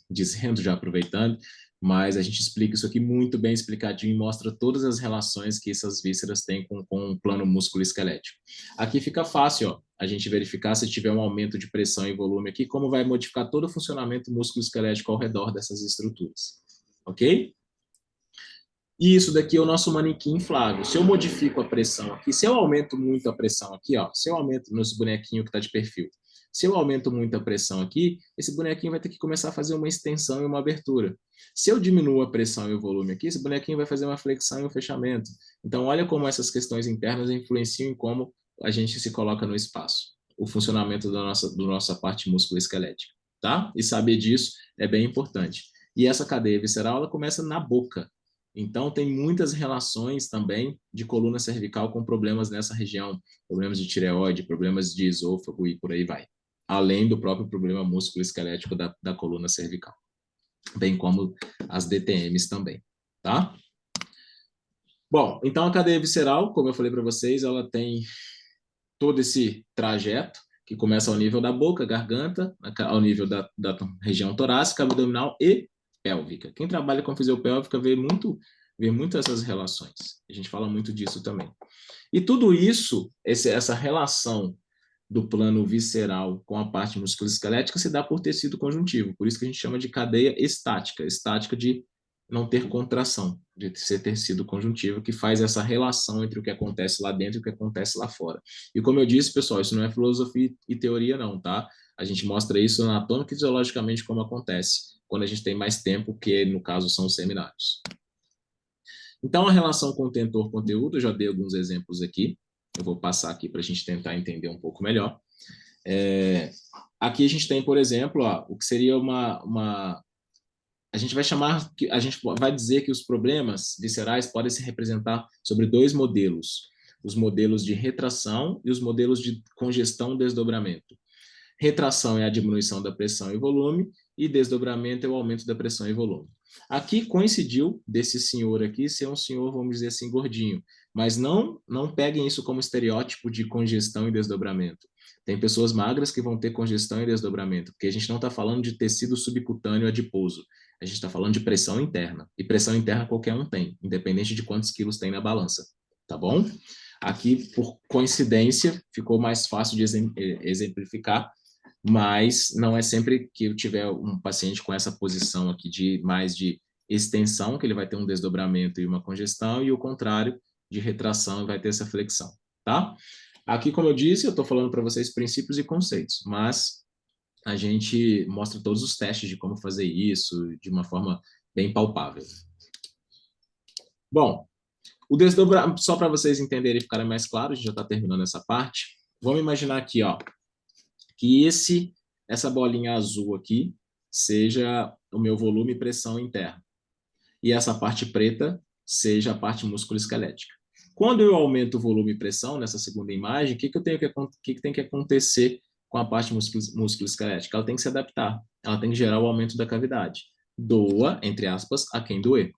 Dizendo, já aproveitando, mas a gente explica isso aqui muito bem explicadinho e mostra todas as relações que essas vísceras têm com o plano músculo-esquelético. Aqui fica fácil, ó, a gente verificar se tiver um aumento de pressão e volume aqui, como vai modificar todo o funcionamento músculo-esquelético ao redor dessas estruturas. Ok? E isso daqui é o nosso manequim inflável. Se eu modifico a pressão aqui, se eu aumento muito a pressão aqui, ó, se eu aumento nesse bonequinho que está de perfil, se eu aumento muito a pressão aqui, esse bonequinho vai ter que começar a fazer uma extensão e uma abertura. Se eu diminuo a pressão e o volume aqui, esse bonequinho vai fazer uma flexão e um fechamento. Então, olha como essas questões internas influenciam em como a gente se coloca no espaço, o funcionamento da nossa parte musculoesquelética, tá? E saber disso é bem importante. E essa cadeia visceral, ela começa na boca. Então, tem muitas relações também de coluna cervical com problemas nessa região, problemas de tireoide, problemas de esôfago e por aí vai, além do próprio problema músculo-esquelético da coluna cervical, bem como as DTMs também, tá? Bom, então a cadeia visceral, como eu falei para vocês, ela tem todo esse trajeto que começa ao nível da boca, garganta, ao nível da região torácica, abdominal e pélvica. Quem trabalha com fisiopélvica vê muito essas relações. A gente fala muito disso também. E tudo isso, essa relação do plano visceral com a parte musculoesquelética se dá por tecido conjuntivo. Por isso que a gente chama de cadeia estática. Estática de não ter contração, de ser tecido conjuntivo, que faz essa relação entre o que acontece lá dentro e o que acontece lá fora. E como eu disse, pessoal, isso não é filosofia e teoria não, tá? A gente mostra isso anatômica e fisiologicamente como acontece, quando a gente tem mais tempo, que no caso são os seminários. Então, a relação contentor-conteúdo, eu já dei alguns exemplos aqui, eu vou passar aqui para a gente tentar entender um pouco melhor. Aqui a gente tem, por exemplo, ó, o que seria a gente vai chamar, a gente vai dizer que os problemas viscerais podem se representar sobre dois modelos, os modelos de retração e os modelos de congestão e desdobramento. Retração é a diminuição da pressão e volume, e desdobramento é o aumento da pressão e volume. Aqui coincidiu desse senhor aqui ser um senhor, vamos dizer assim, gordinho, mas não peguem isso como estereótipo de congestão e desdobramento. Tem pessoas magras que vão ter congestão e desdobramento, porque a gente não está falando de tecido subcutâneo adiposo, a gente está falando de pressão interna, e pressão interna qualquer um tem, independente de quantos quilos tem na balança, tá bom? Aqui, por coincidência, ficou mais fácil de exemplificar, mas não é sempre que eu tiver um paciente com essa posição aqui de mais de extensão, que ele vai ter um desdobramento e uma congestão, e o contrário, de retração, vai ter essa flexão, tá? Aqui, como eu disse, eu estou falando para vocês princípios e conceitos, mas a gente mostra todos os testes de como fazer isso de uma forma bem palpável. Bom, o desdobramento, só para vocês entenderem e ficarem mais claro, a gente já está terminando essa parte. Vamos imaginar aqui, ó, que essa bolinha azul aqui seja o meu volume e pressão interna. E essa parte preta seja a parte músculo-esquelética. Quando eu aumento o volume e pressão nessa segunda imagem, o que tem que acontecer com a parte músculo-esquelética? Ela tem que se adaptar, ela tem que gerar o aumento da cavidade. Doa, entre aspas, a quem doer.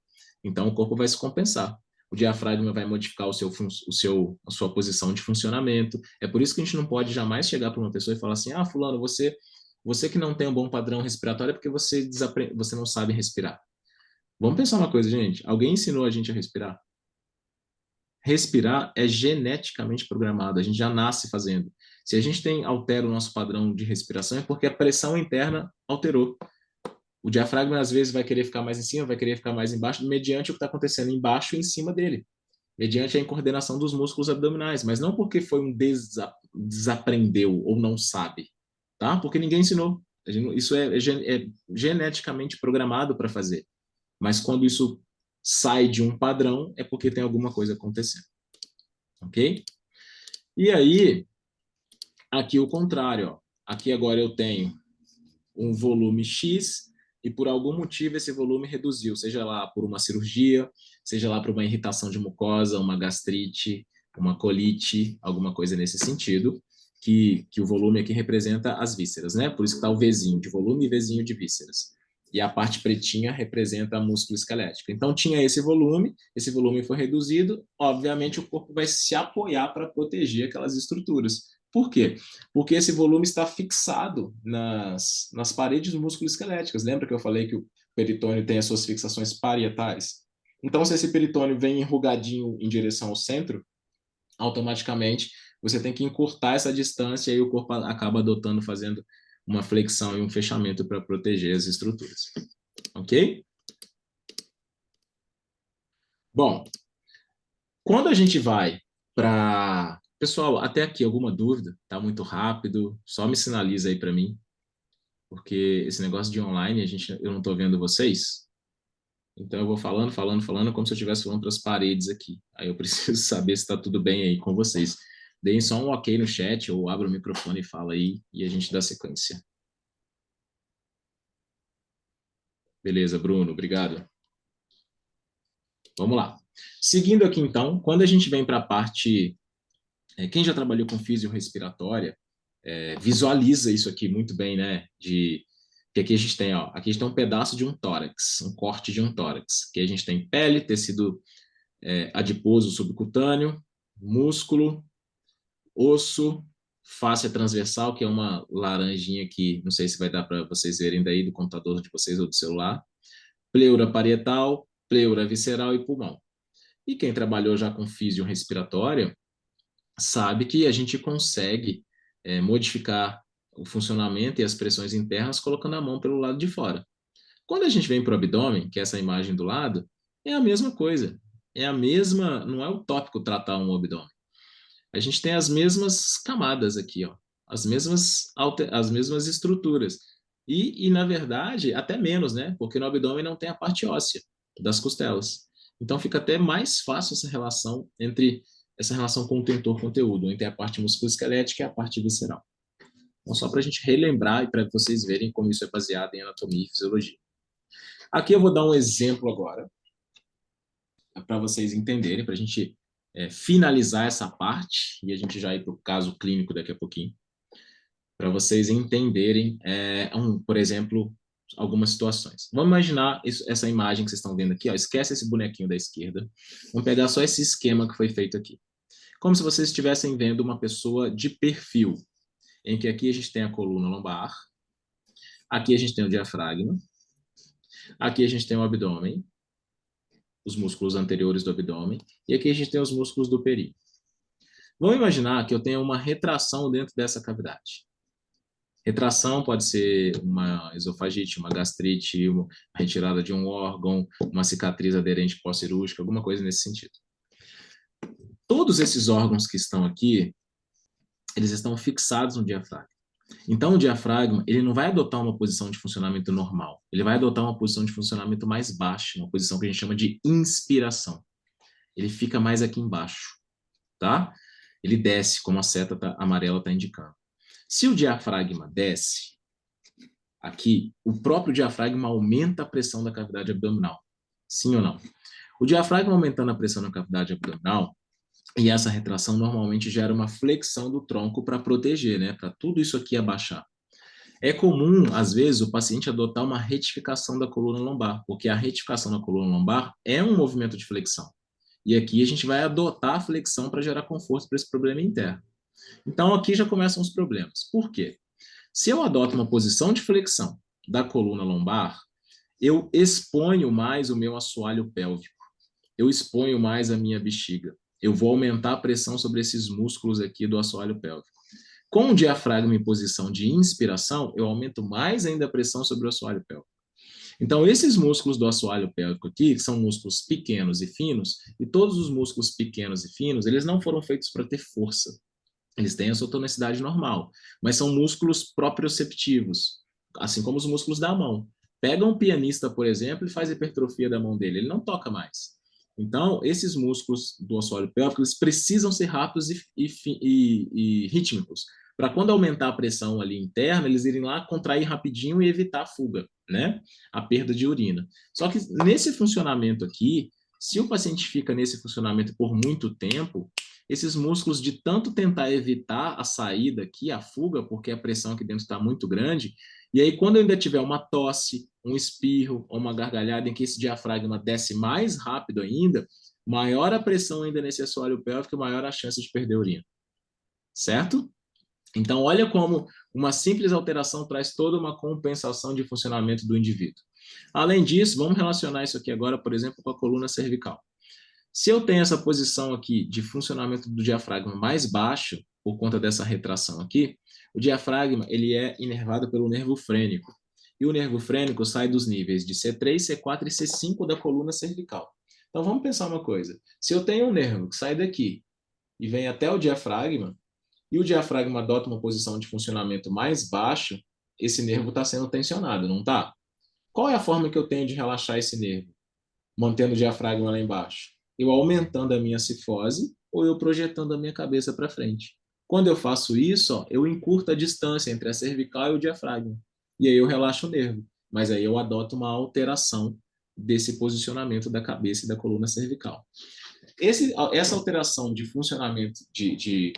Então, o corpo vai se compensar. O diafragma vai modificar a sua posição de funcionamento. É por isso que a gente não pode jamais chegar para uma pessoa e falar assim, fulano, você que não tem um bom padrão respiratório é porque você não sabe respirar. Vamos pensar uma coisa, gente. Alguém ensinou a gente a respirar? Respirar é geneticamente programado, a gente já nasce fazendo. Se a gente altera o nosso padrão de respiração, é porque a pressão interna alterou. O diafragma, às vezes, vai querer ficar mais em cima, vai querer ficar mais embaixo, mediante o que está acontecendo embaixo e em cima dele. Mediante a incoordenação dos músculos abdominais, mas não porque foi desaprendeu ou não sabe, tá? Porque ninguém ensinou. Isso é geneticamente programado para fazer. Mas quando isso sai de um padrão, é porque tem alguma coisa acontecendo. Ok? E aí, aqui o contrário. Ó. Aqui agora eu tenho um volume X e por algum motivo esse volume reduziu, seja lá por uma cirurgia, seja lá por uma irritação de mucosa, uma gastrite, uma colite, alguma coisa nesse sentido. O que o volume aqui representa as vísceras, né? Por isso que está o Vzinho de volume e Vzinho de vísceras. E a parte pretinha representa músculo esquelético. Então, tinha esse volume foi reduzido, obviamente o corpo vai se apoiar para proteger aquelas estruturas. Por quê? Porque esse volume está fixado nas paredes músculo-esqueléticas. Lembra que eu falei que o peritônio tem as suas fixações parietais? Então, se esse peritônio vem enrugadinho em direção ao centro, automaticamente você tem que encurtar essa distância e o corpo acaba adotando, fazendo uma flexão e um fechamento para proteger as estruturas. Ok? Bom, quando a gente vai para... Pessoal, até aqui alguma dúvida? Tá muito rápido? Só me sinaliza aí para mim, porque esse negócio de online, eu não estou vendo vocês. Então eu vou falando, como se eu estivesse falando para as paredes aqui. Aí eu preciso saber se está tudo bem aí com vocês. Deem só um ok no chat, ou abra o microfone e fala aí, e a gente dá sequência. Beleza, Bruno, obrigado. Vamos lá. Seguindo aqui, então, quando a gente vem para a parte... quem já trabalhou com fisiorrespiratória, visualiza isso aqui muito bem, né? Que aqui a gente tem, ó, aqui a gente tem um pedaço de um tórax, um corte de um tórax. Aqui a gente tem pele, tecido adiposo subcutâneo, músculo, osso, fáscia transversal, que é uma laranjinha aqui, não sei se vai dar para vocês verem daí do computador de vocês ou do celular, pleura parietal, pleura visceral e pulmão. E quem trabalhou já com fisiorrespiratória sabe que a gente consegue modificar o funcionamento e as pressões internas colocando a mão pelo lado de fora. Quando a gente vem para o abdômen, que é essa imagem do lado, é a mesma coisa. É a mesma, não é utópico tratar um abdômen. A gente tem as mesmas camadas aqui, ó, as mesmas estruturas. Na verdade, até menos, né? Porque no abdômen não tem a parte óssea das costelas. Então fica até mais fácil essa relação contentor-conteúdo, entre a parte musculoesquelética e a parte visceral. Então, só para a gente relembrar e para vocês verem como isso é baseado em anatomia e fisiologia. Aqui eu vou dar um exemplo agora, para vocês entenderem, para a gente finalizar essa parte, e a gente já ir para o caso clínico daqui a pouquinho, para vocês entenderem, por exemplo, algumas situações. Vamos imaginar essa imagem que vocês estão vendo aqui, ó, esquece esse bonequinho da esquerda, vamos pegar só esse esquema que foi feito aqui. Como se vocês estivessem vendo uma pessoa de perfil, em que aqui a gente tem a coluna lombar, aqui a gente tem o diafragma, aqui a gente tem o abdômen, os músculos anteriores do abdômen, e aqui a gente tem os músculos do período. Vamos imaginar que eu tenha uma retração dentro dessa cavidade. Retração pode ser uma esofagite, uma gastrite, uma retirada de um órgão, uma cicatriz aderente pós-cirúrgica, alguma coisa nesse sentido. Todos esses órgãos que estão aqui, eles estão fixados no diafragma. Então, o diafragma, ele não vai adotar uma posição de funcionamento normal, ele vai adotar uma posição de funcionamento mais baixa, uma posição que a gente chama de inspiração. Ele fica mais aqui embaixo, tá? Ele desce, como a seta amarela está indicando. Se o diafragma desce, aqui, o próprio diafragma aumenta a pressão da cavidade abdominal. Sim ou não? O diafragma aumentando a pressão na cavidade abdominal, e essa retração normalmente gera uma flexão do tronco para proteger, né? Para tudo isso aqui abaixar. É comum, às vezes, o paciente adotar uma retificação da coluna lombar, porque a retificação da coluna lombar é um movimento de flexão. E aqui a gente vai adotar a flexão para gerar conforto para esse problema interno. Então, aqui já começam os problemas. Por quê? Se eu adoto uma posição de flexão da coluna lombar, eu exponho mais o meu assoalho pélvico, eu exponho mais a minha bexiga, eu vou aumentar a pressão sobre esses músculos aqui do assoalho pélvico. Com o diafragma em posição de inspiração, eu aumento mais ainda a pressão sobre o assoalho pélvico. Então, esses músculos do assoalho pélvico aqui, que são músculos pequenos e finos, e todos os músculos pequenos e finos, eles não foram feitos para ter força. Eles têm a sua tonicidade normal, mas são músculos proprioceptivos, assim como os músculos da mão. Pega um pianista, por exemplo, e faz hipertrofia da mão dele, ele não toca mais. Então, esses músculos do assoalho pélvico, eles precisam ser rápidos e rítmicos, para quando aumentar a pressão ali interna, eles irem lá contrair rapidinho e evitar a fuga, né? A perda de urina. Só que nesse funcionamento aqui, se o paciente fica nesse funcionamento por muito tempo, esses músculos de tanto tentar evitar a saída aqui, a fuga, porque a pressão aqui dentro está muito grande, e aí quando eu ainda tiver uma tosse, um espirro ou uma gargalhada em que esse diafragma desce mais rápido ainda, maior a pressão ainda nesse assoalho pélvico, maior a chance de perder a urina. Certo? Então, olha como uma simples alteração traz toda uma compensação de funcionamento do indivíduo. Além disso, vamos relacionar isso aqui agora, por exemplo, com a coluna cervical. Se eu tenho essa posição aqui de funcionamento do diafragma mais baixo, por conta dessa retração aqui, o diafragma ele é inervado pelo nervo frênico. E o nervo frênico sai dos níveis de C3, C4 e C5 da coluna cervical. Então vamos pensar uma coisa. Se eu tenho um nervo que sai daqui e vem até o diafragma, e o diafragma adota uma posição de funcionamento mais baixo, esse nervo está sendo tensionado, não está? Qual é a forma que eu tenho de relaxar esse nervo? Mantendo o diafragma lá embaixo. Eu aumentando a minha cifose ou eu projetando a minha cabeça para frente. Quando eu faço isso, ó, eu encurto a distância entre a cervical e o diafragma. E aí eu relaxo o nervo. Mas aí eu adoto uma alteração desse posicionamento da cabeça e da coluna cervical. Essa alteração de funcionamento, de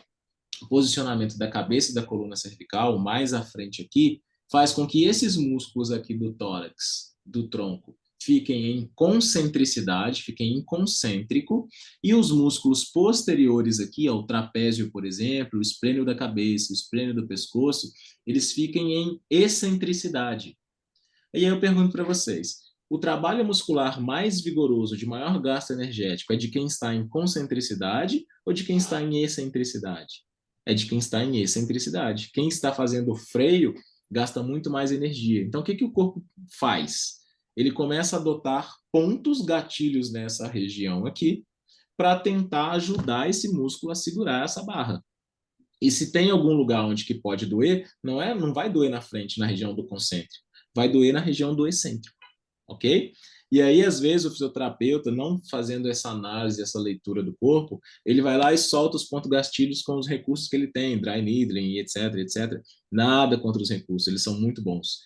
posicionamento da cabeça e da coluna cervical, mais à frente aqui, faz com que esses músculos aqui do tórax, do tronco, fiquem em concentricidade, fiquem em concêntrico, e os músculos posteriores aqui, ó, o trapézio, por exemplo, o esplênio da cabeça, o esplênio do pescoço, eles fiquem em excentricidade. E aí eu pergunto para vocês, o trabalho muscular mais vigoroso, de maior gasto energético, é de quem está em concentricidade ou de quem está em excentricidade? É de quem está em excentricidade. Quem está fazendo freio gasta muito mais energia. Então, o que o corpo faz? Ele começa a adotar pontos gatilhos nessa região aqui para tentar ajudar esse músculo a segurar essa barra. E se tem algum lugar onde que pode doer, não vai doer na frente, na região do concêntrico, vai doer na região do excêntrico, ok? E aí, às vezes, o fisioterapeuta, não fazendo essa análise, essa leitura do corpo, ele vai lá e solta os pontos gatilhos com os recursos que ele tem, dry needling, etc, etc. Nada contra os recursos, eles são muito bons.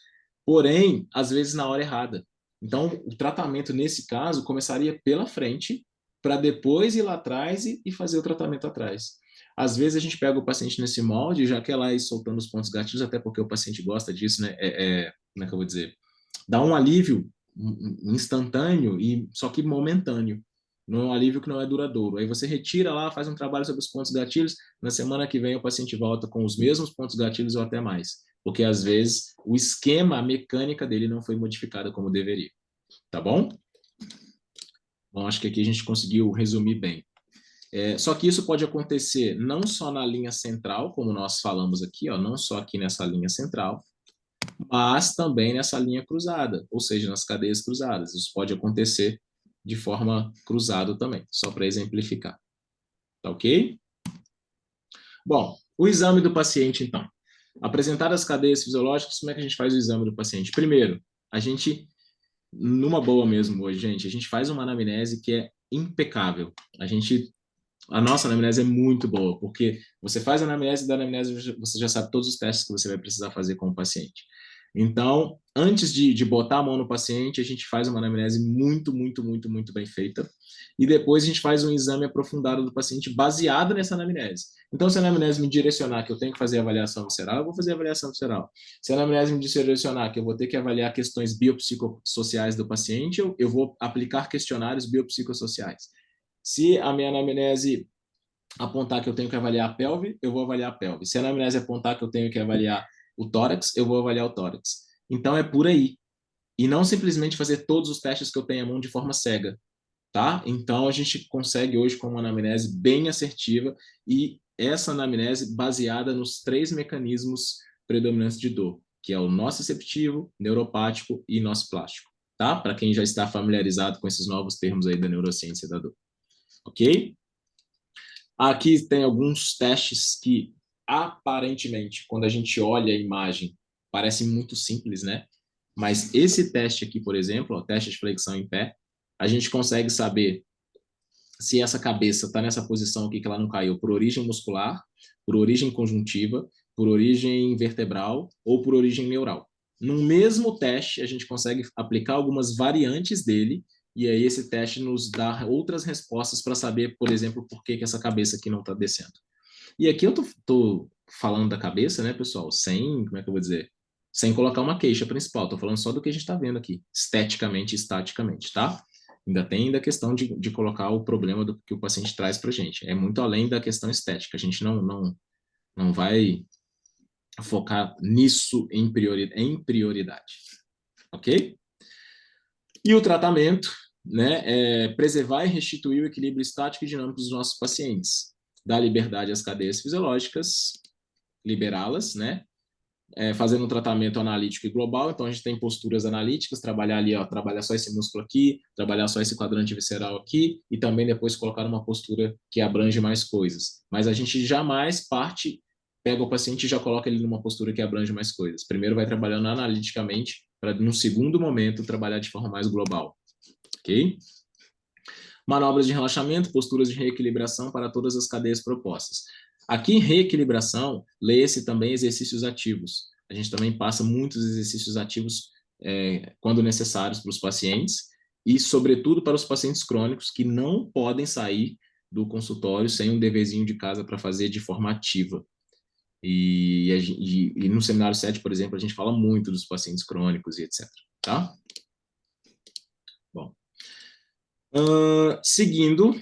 Porém, às vezes, na hora errada. Então, o tratamento, nesse caso, começaria pela frente, para depois ir lá atrás e fazer o tratamento atrás. Às vezes, a gente pega o paciente nesse molde, já quer lá ir soltando os pontos gatilhos, até porque o paciente gosta disso, né? Como é que eu vou dizer? Dá um alívio instantâneo e só que momentâneo. Não é um alívio que não é duradouro. Aí você retira lá, faz um trabalho sobre os pontos gatilhos, na semana que vem o paciente volta com os mesmos pontos gatilhos ou até mais, porque às vezes o esquema, a mecânica dele não foi modificada como deveria. Tá bom? Bom, acho que aqui a gente conseguiu resumir bem. Só que isso pode acontecer não só na linha central, como nós falamos aqui, ó, não só aqui nessa linha central, mas também nessa linha cruzada, ou seja, nas cadeias cruzadas. Isso pode acontecer de forma cruzada também, só para exemplificar. Tá ok? Bom, o exame do paciente, então. Apresentar as cadeias fisiológicas, como é que a gente faz o exame do paciente? Primeiro, a gente, numa boa mesmo hoje, gente, a gente faz uma anamnese que é impecável. A nossa anamnese é muito boa, porque você faz a anamnese e da anamnese você já sabe todos os testes que você vai precisar fazer com o paciente. Então, antes de botar a mão no paciente, a gente faz uma anamnese muito, muito, muito, muito bem feita. E depois a gente faz um exame aprofundado do paciente baseado nessa anamnese. Então, se a anamnese me direcionar que eu tenho que fazer avaliação visceral, eu vou fazer avaliação visceral. Se a anamnese me direcionar que eu vou ter que avaliar questões biopsicossociais do paciente, eu vou aplicar questionários biopsicossociais. Se a minha anamnese apontar que eu tenho que avaliar a pelve, eu vou avaliar a pelve. Se a anamnese apontar que eu tenho que avaliar o tórax, eu vou avaliar o tórax. Então é por aí. E não simplesmente fazer todos os testes que eu tenho à mão de forma cega, tá? Então a gente consegue hoje com uma anamnese bem assertiva e essa anamnese baseada nos 3 mecanismos predominantes de dor, que é o nociceptivo, neuropático e nociplástico, tá? Para quem já está familiarizado com esses novos termos aí da neurociência da dor. Ok? Aqui tem alguns testes que, aparentemente, quando a gente olha a imagem, parecem muito simples, né? Mas esse teste aqui, por exemplo, o teste de flexão em pé, a gente consegue saber se essa cabeça está nessa posição aqui que ela não caiu por origem muscular, por origem conjuntiva, por origem vertebral ou por origem neural. No mesmo teste, a gente consegue aplicar algumas variantes dele e aí esse teste nos dá outras respostas para saber, por exemplo, por que essa cabeça aqui não está descendo. E aqui eu tô falando da cabeça, né, pessoal, sem, como é que eu vou dizer? Sem colocar uma queixa principal, tô falando só do que a gente está vendo aqui, esteticamente e estaticamente, tá? Ainda a questão de colocar o problema do que o paciente traz para a gente. É muito além da questão estética. A gente não vai focar nisso em prioridade. Ok? E o tratamento, né, é preservar e restituir o equilíbrio estático e dinâmico dos nossos pacientes. Dar liberdade às cadeias fisiológicas, liberá-las, né? Fazendo um tratamento analítico e global, então a gente tem posturas analíticas, trabalhar ali, ó, trabalhar só esse músculo aqui, trabalhar só esse quadrante visceral aqui, e também depois colocar uma postura que abrange mais coisas. Mas a gente jamais pega o paciente e já coloca ele numa postura que abrange mais coisas. Primeiro vai trabalhando analiticamente, para no segundo momento trabalhar de forma mais global, ok? Manobras de relaxamento, posturas de reequilibração para todas as cadeias propostas. Aqui em reequilibração, lê-se também exercícios ativos. A gente também passa muitos exercícios ativos quando necessários para os pacientes e, sobretudo, para os pacientes crônicos que não podem sair do consultório sem um deverzinho de casa para fazer de forma ativa. E no seminário 7, por exemplo, a gente fala muito dos pacientes crônicos e etc. Tá? Bom. Seguindo,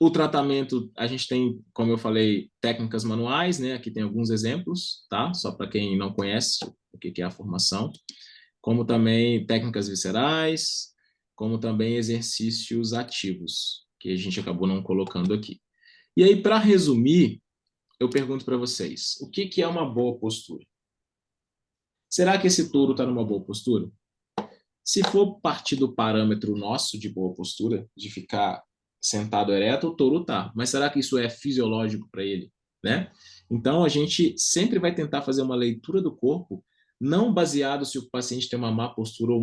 o tratamento, a gente tem, como eu falei, técnicas manuais, né? Aqui tem alguns exemplos, tá? Só para quem não conhece o que é a formação. Como também técnicas viscerais, como também exercícios ativos, que a gente acabou não colocando aqui. E aí, para resumir, eu pergunto para vocês, o que é uma boa postura? Será que esse touro está numa boa postura? Se for partir do parâmetro nosso de boa postura, de ficar sentado ereto, o touro tá. Mas será que isso é fisiológico para ele, né? Então a gente sempre vai tentar fazer uma leitura do corpo, não baseado se o paciente tem uma má postura ou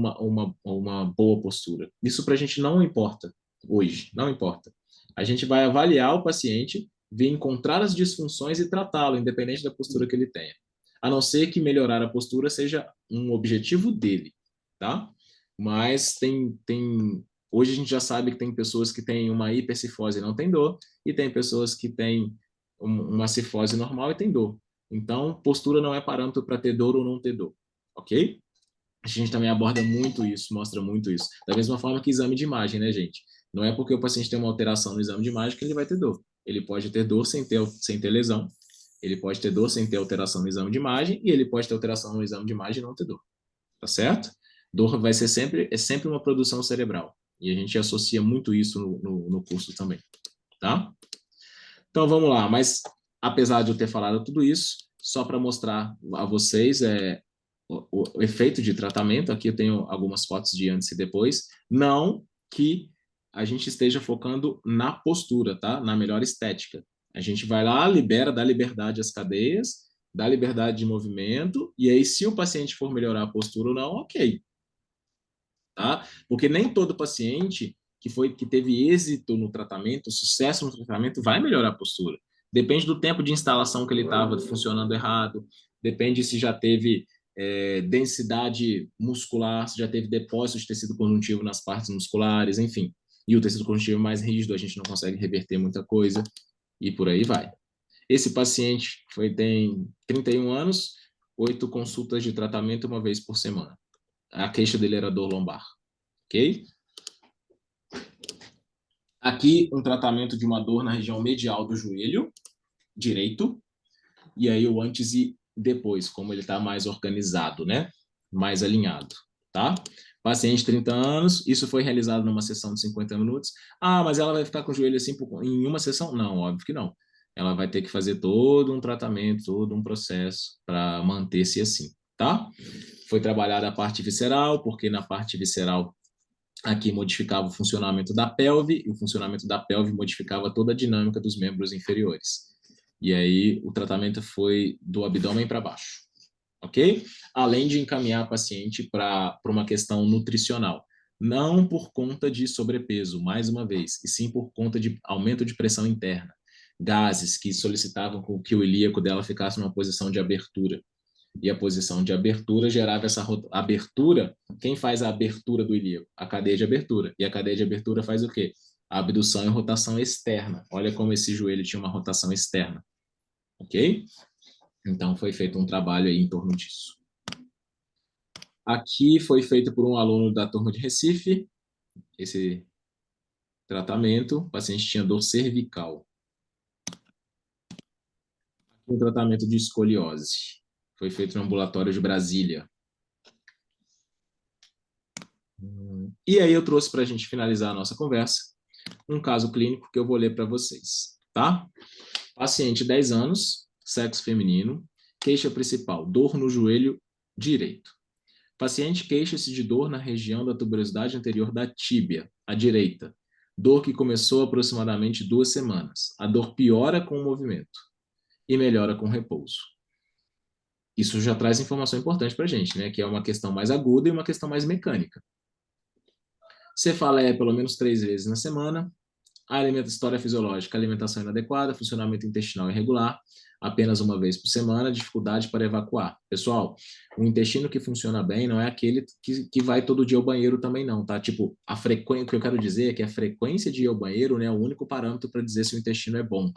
uma boa postura. Isso para a gente não importa hoje, não importa. A gente vai avaliar o paciente, ver encontrar as disfunções e tratá-lo, independente da postura que ele tenha. A não ser que melhorar a postura seja um objetivo dele, tá? Mas hoje a gente já sabe que tem pessoas que têm uma hipercifose e não tem dor, e tem pessoas que têm uma cifose normal e tem dor. Então, postura não é parâmetro para ter dor ou não ter dor, ok? A gente também aborda muito isso, mostra muito isso. Da mesma forma que exame de imagem, né, gente? Não é porque o paciente tem uma alteração no exame de imagem que ele vai ter dor. Ele pode ter dor sem ter lesão, ele pode ter dor sem ter alteração no exame de imagem, e ele pode ter alteração no exame de imagem e não ter dor. Tá certo? Dor vai ser sempre uma produção cerebral. E a gente associa muito isso no curso também, tá? Então vamos lá, mas apesar de eu ter falado tudo isso, só para mostrar a vocês o efeito de tratamento, aqui eu tenho algumas fotos de antes e depois, não que a gente esteja focando na postura, tá? Na melhor estética. A gente vai lá, dá liberdade às cadeias, dá liberdade de movimento, e aí se o paciente for melhorar a postura ou não, ok, tá? Porque nem todo paciente que teve êxito no tratamento, sucesso no tratamento, vai melhorar a postura. Depende do tempo de instalação que ele estava funcionando errado, depende se já teve densidade muscular, se já teve depósito de tecido conjuntivo nas partes musculares, enfim. E o tecido conjuntivo mais rígido, a gente não consegue reverter muita coisa, e por aí vai. Esse paciente tem 31 anos, 8 consultas de tratamento uma vez por semana. A queixa dele era dor lombar. Ok? Aqui, um tratamento de uma dor na região medial do joelho direito. E aí, o antes e depois, como ele está mais organizado, né? Mais alinhado, tá? Paciente 30 anos, isso foi realizado numa sessão de 50 minutos. Ah, mas ela vai ficar com o joelho assim em uma sessão? Não, óbvio que não. Ela vai ter que fazer todo um tratamento, todo um processo para manter-se assim, tá? Foi trabalhada a parte visceral, porque na parte visceral aqui modificava o funcionamento da pelve, e o funcionamento da pelve modificava toda a dinâmica dos membros inferiores. E aí o tratamento foi do abdômen para baixo, ok? Além de encaminhar a paciente para uma questão nutricional. Não por conta de sobrepeso, mais uma vez, e sim por conta de aumento de pressão interna. Gases que solicitavam que o ilíaco dela ficasse numa posição de abertura. E a posição de abertura gerava essa abertura. Quem faz a abertura do ilíaco? A cadeia de abertura. E a cadeia de abertura faz o quê? A abdução e rotação externa. Olha como esse joelho tinha uma rotação externa. Ok? Então, foi feito um trabalho aí em torno disso. Aqui foi feito por um aluno da turma de Recife, esse tratamento. O paciente tinha dor cervical. Um tratamento de escoliose. Foi feito no ambulatório de Brasília. E aí eu trouxe para a gente finalizar a nossa conversa um caso clínico que eu vou ler para vocês, tá? Paciente 10 anos, sexo feminino, queixa principal, dor no joelho direito. Paciente queixa-se de dor na região da tuberosidade anterior da tíbia, à direita. Dor que começou aproximadamente 2 semanas. A dor piora com o movimento e melhora com o repouso. Isso já traz informação importante para a gente, né? Que é uma questão mais aguda e uma questão mais mecânica. Cefaleia pelo menos 3 vezes na semana. História fisiológica, alimentação inadequada, funcionamento intestinal irregular, apenas uma vez por semana, dificuldade para evacuar. Pessoal, o intestino que funciona bem não é aquele que vai todo dia ao banheiro também não, tá? Tipo, a frequência, o que eu quero dizer é que a frequência de ir ao banheiro, né, é o único parâmetro para dizer se o intestino é bom.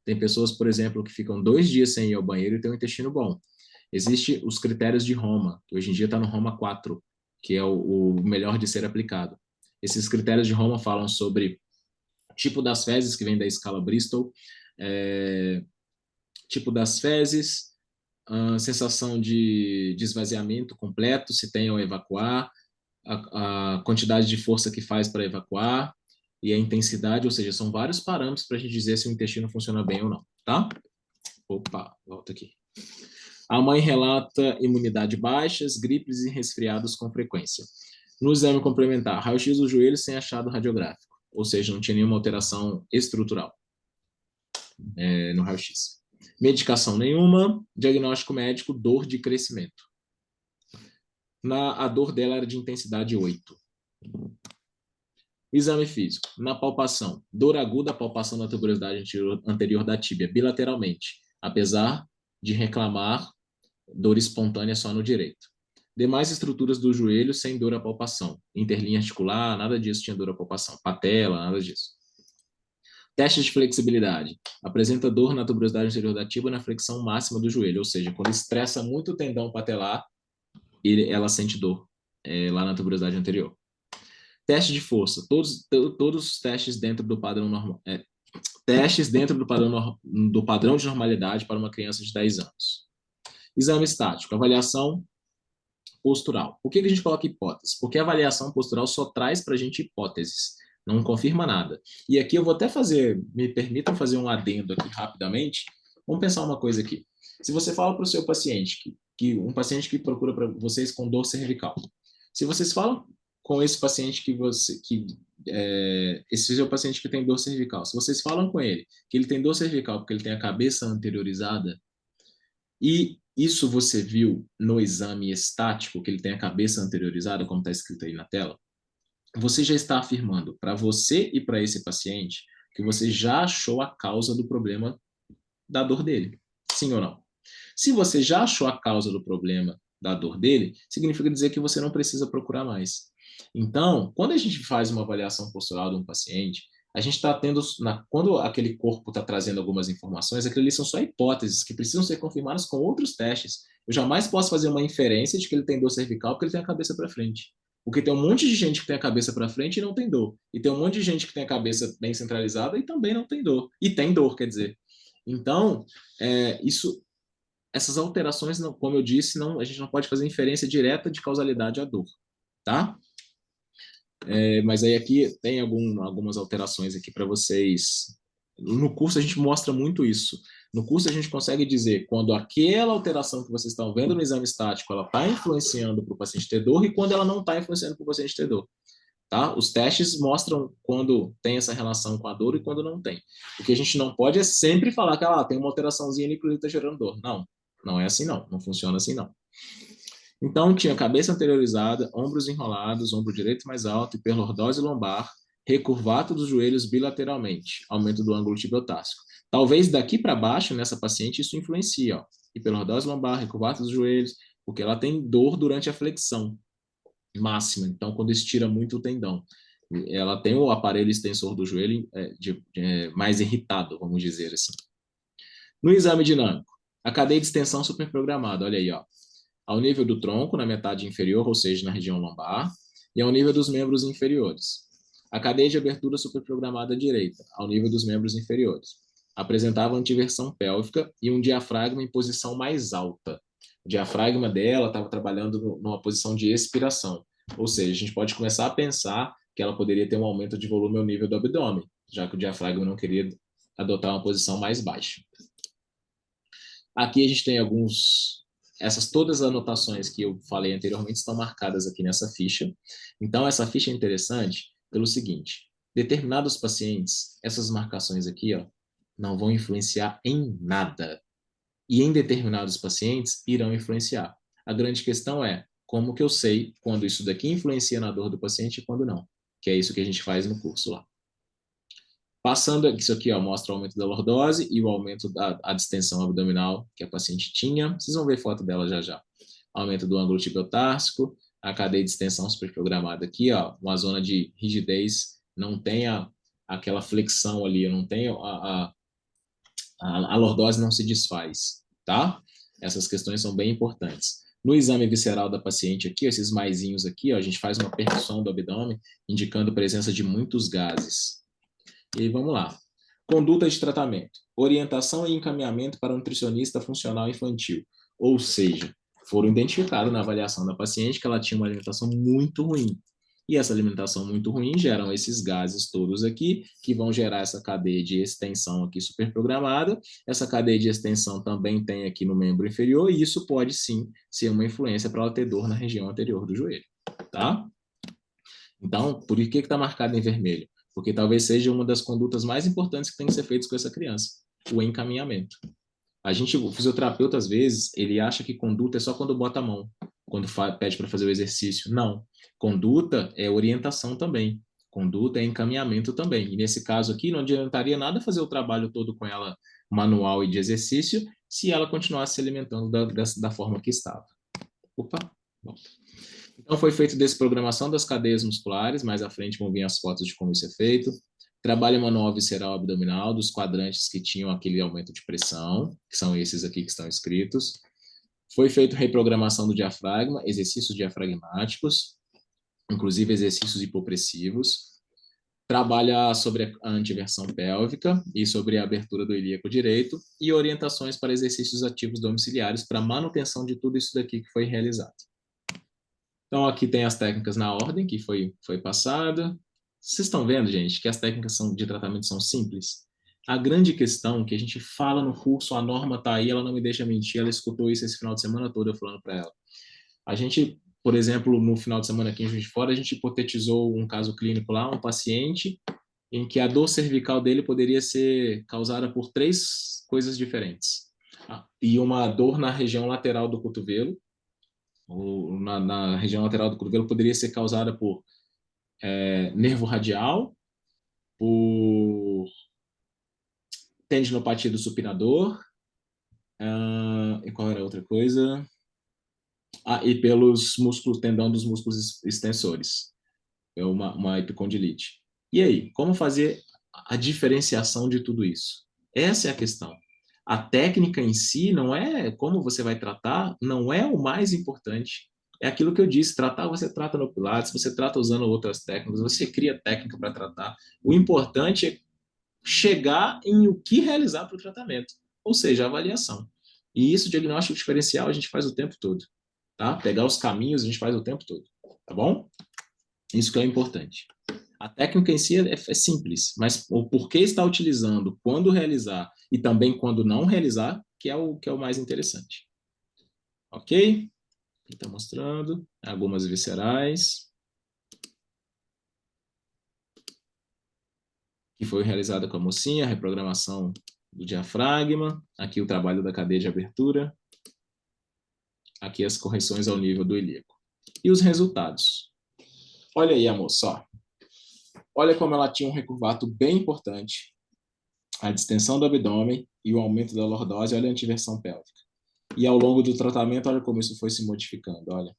Tem pessoas, por exemplo, que ficam 2 dias sem ir ao banheiro e têm um intestino bom. Existem os critérios de Roma, que hoje em dia está no Roma 4, que é o melhor de ser aplicado. Esses critérios de Roma falam sobre tipo das fezes, que vem da escala Bristol, tipo das fezes, sensação de esvaziamento completo, se tem ao evacuar, a quantidade de força que faz para evacuar e a intensidade, ou seja, são vários parâmetros para a gente dizer se o intestino funciona bem ou não, tá? Opa, volta aqui. A mãe relata imunidade baixas, gripes e resfriados com frequência. No exame complementar, raio-x do joelho sem achado radiográfico, ou seja, não tinha nenhuma alteração estrutural no raio-x. Medicação nenhuma, diagnóstico médico, dor de crescimento. A dor dela era de intensidade 8. Exame físico. Na palpação, dor aguda, palpação da tuberosidade anterior da tíbia, bilateralmente, apesar de reclamar dor espontânea só no direito. Demais estruturas do joelho sem dor à palpação. Interlinha articular, nada disso tinha dor à palpação. Patela, nada disso. Teste de flexibilidade. Apresenta dor na tuberosidade anterior da tíbia na flexão máxima do joelho, ou seja, quando estressa muito o tendão patelar, ela sente dor lá na tuberosidade anterior. Teste de força. Todos os testes dentro do padrão normal. Testes dentro do padrão de normalidade para uma criança de 10 anos. Exame estático. Avaliação postural. Por que a gente coloca hipótese? Porque a avaliação postural só traz para a gente hipóteses, não confirma nada. E aqui eu vou até me permitam fazer um adendo aqui rapidamente. Vamos pensar uma coisa aqui. Se você fala para o seu paciente, um paciente que procura para vocês com dor cervical, se vocês falam com esse paciente esse seu paciente que tem dor cervical, se vocês falam com ele que ele tem dor cervical porque ele tem a cabeça anteriorizada, e isso você viu no exame estático, que ele tem a cabeça anteriorizada, como está escrito aí na tela, você já está afirmando para você e para esse paciente que você já achou a causa do problema da dor dele. Sim ou não? Se você já achou a causa do problema da dor dele, significa dizer que você não precisa procurar mais. Então, quando a gente faz uma avaliação postural de um paciente, a gente está tendo, quando aquele corpo está trazendo algumas informações, aquilo ali são só hipóteses que precisam ser confirmadas com outros testes. Eu jamais posso fazer uma inferência de que ele tem dor cervical porque ele tem a cabeça para frente. Porque tem um monte de gente que tem a cabeça para frente e não tem dor. E tem um monte de gente que tem a cabeça bem centralizada e também não tem dor. E tem dor, quer dizer. Então, essas alterações, como eu disse, a gente não pode fazer inferência direta de causalidade à dor, tá? Mas aí aqui tem algumas alterações aqui para vocês. No curso a gente mostra muito isso. No curso a gente consegue dizer quando aquela alteração que vocês estão vendo no exame estático, ela está influenciando para o paciente ter dor e quando ela não está influenciando para o paciente ter dor. Tá? Os testes mostram quando tem essa relação com a dor e quando não tem. O que a gente não pode é sempre falar que tem uma alteraçãozinha ali que está gerando dor. Não, não é assim não. Não funciona assim não. Então, tinha cabeça anteriorizada, ombros enrolados, ombro direito mais alto, hiperlordose lombar, recurvato dos joelhos bilateralmente, aumento do ângulo tibiotársio. Talvez daqui para baixo, nessa paciente, isso influencia. Ó. hiperlordose lombar, recurvato dos joelhos, porque ela tem dor durante a flexão máxima. Então, quando estira muito o tendão, ela tem o aparelho extensor do joelho mais irritado, vamos dizer assim. No exame dinâmico, a cadeia de extensão superprogramada, olha aí, ó, ao nível do tronco, na metade inferior, ou seja, na região lombar, e ao nível dos membros inferiores. A cadeia de abertura superprogramada direita, ao nível dos membros inferiores. Apresentava antiversão pélvica e um diafragma em posição mais alta. O diafragma dela estava trabalhando numa posição de expiração, ou seja, a gente pode começar a pensar que ela poderia ter um aumento de volume ao nível do abdômen, já que o diafragma não queria adotar uma posição mais baixa. Aqui a gente tem todas as anotações que eu falei anteriormente estão marcadas aqui nessa ficha. Então, essa ficha é interessante pelo seguinte: determinados pacientes, essas marcações aqui, ó, não vão influenciar em nada. E em determinados pacientes, irão influenciar. A grande questão é como que eu sei quando isso daqui influencia na dor do paciente e quando não, que é isso que a gente faz no curso lá. Passando, isso aqui ó, mostra o aumento da lordose e o aumento da distensão abdominal que a paciente tinha. Vocês vão ver foto dela já já. Aumento do ângulo tibiotársico, a cadeia de extensão superprogramada aqui, ó, uma zona de rigidez, não tem aquela flexão ali, não tem a lordose não se desfaz, tá? Essas questões são bem importantes. No exame visceral da paciente aqui, esses maisinhos aqui, ó, a gente faz uma percussão do abdômen, indicando presença de muitos gases. E aí, vamos lá. Conduta de tratamento. Orientação e encaminhamento para um nutricionista funcional infantil. Ou seja, foram identificados na avaliação da paciente que ela tinha uma alimentação muito ruim. E essa alimentação muito ruim geram esses gases todos aqui, que vão gerar essa cadeia de extensão aqui superprogramada. Essa cadeia de extensão também tem aqui no membro inferior, e isso pode sim ser uma influência para ela ter dor na região anterior do joelho, tá? Então, por que está marcado em vermelho? Porque talvez seja uma das condutas mais importantes que tem que ser feitas com essa criança, o encaminhamento. O fisioterapeuta, às vezes, ele acha que conduta é só quando bota a mão, quando pede para fazer o exercício. Não. Conduta é orientação também. Conduta é encaminhamento também. E nesse caso aqui, não adiantaria nada fazer o trabalho todo com ela manual e de exercício se ela continuasse se alimentando da forma que estava. Opa, volta. Então, foi feita desprogramação das cadeias musculares, mais à frente vão vir as fotos de como isso é feito. Trabalho manual visceral abdominal dos quadrantes que tinham aquele aumento de pressão, que são esses aqui que estão escritos. Foi feita reprogramação do diafragma, exercícios diafragmáticos, inclusive exercícios hipopressivos. Trabalha sobre a antiversão pélvica e sobre a abertura do ilíaco direito e orientações para exercícios ativos domiciliares para manutenção de tudo isso daqui que foi realizado. Então, aqui tem as técnicas na ordem que foi passada. Vocês estão vendo, gente, que as técnicas de tratamento são simples? A grande questão que a gente fala no curso, a norma está aí, ela não me deixa mentir, ela escutou isso esse final de semana todo eu falando para ela. A gente, por exemplo, no final de semana aqui em Juiz de Fora, a gente hipotetizou um caso clínico lá, um paciente em que a dor cervical dele poderia ser causada por 3 coisas diferentes. E uma dor na região lateral do cotovelo, ou na região lateral do cotovelo, poderia ser causada por nervo radial, por tendinopatia do supinador, e qual era a outra coisa? E pelos músculos, tendão dos músculos extensores, é uma epicondilite. E aí, como fazer a diferenciação de tudo isso? Essa é a questão. A técnica em si não é como você vai tratar, não é o mais importante. É aquilo que eu disse, tratar você trata no Pilates, você trata usando outras técnicas, você cria técnica para tratar. O importante é chegar em o que realizar para o tratamento, ou seja, a avaliação. E isso, diagnóstico diferencial, a gente faz o tempo todo, tá? Pegar os caminhos, a gente faz o tempo todo, tá bom? Isso que é importante. A técnica em si é simples, mas o porquê está utilizando, quando realizar e também quando não realizar, que é o mais interessante. Ok? Está mostrando algumas viscerais. Que foi realizada com a mocinha, a reprogramação do diafragma, aqui o trabalho da cadeia de abertura, aqui as correções ao nível do ilíaco. E os resultados. Olha aí a moça, ó. Olha como ela tinha um recurvato bem importante, a distensão do abdômen e o aumento da lordose, olha a antiversão pélvica. E ao longo do tratamento, olha como isso foi se modificando, olha.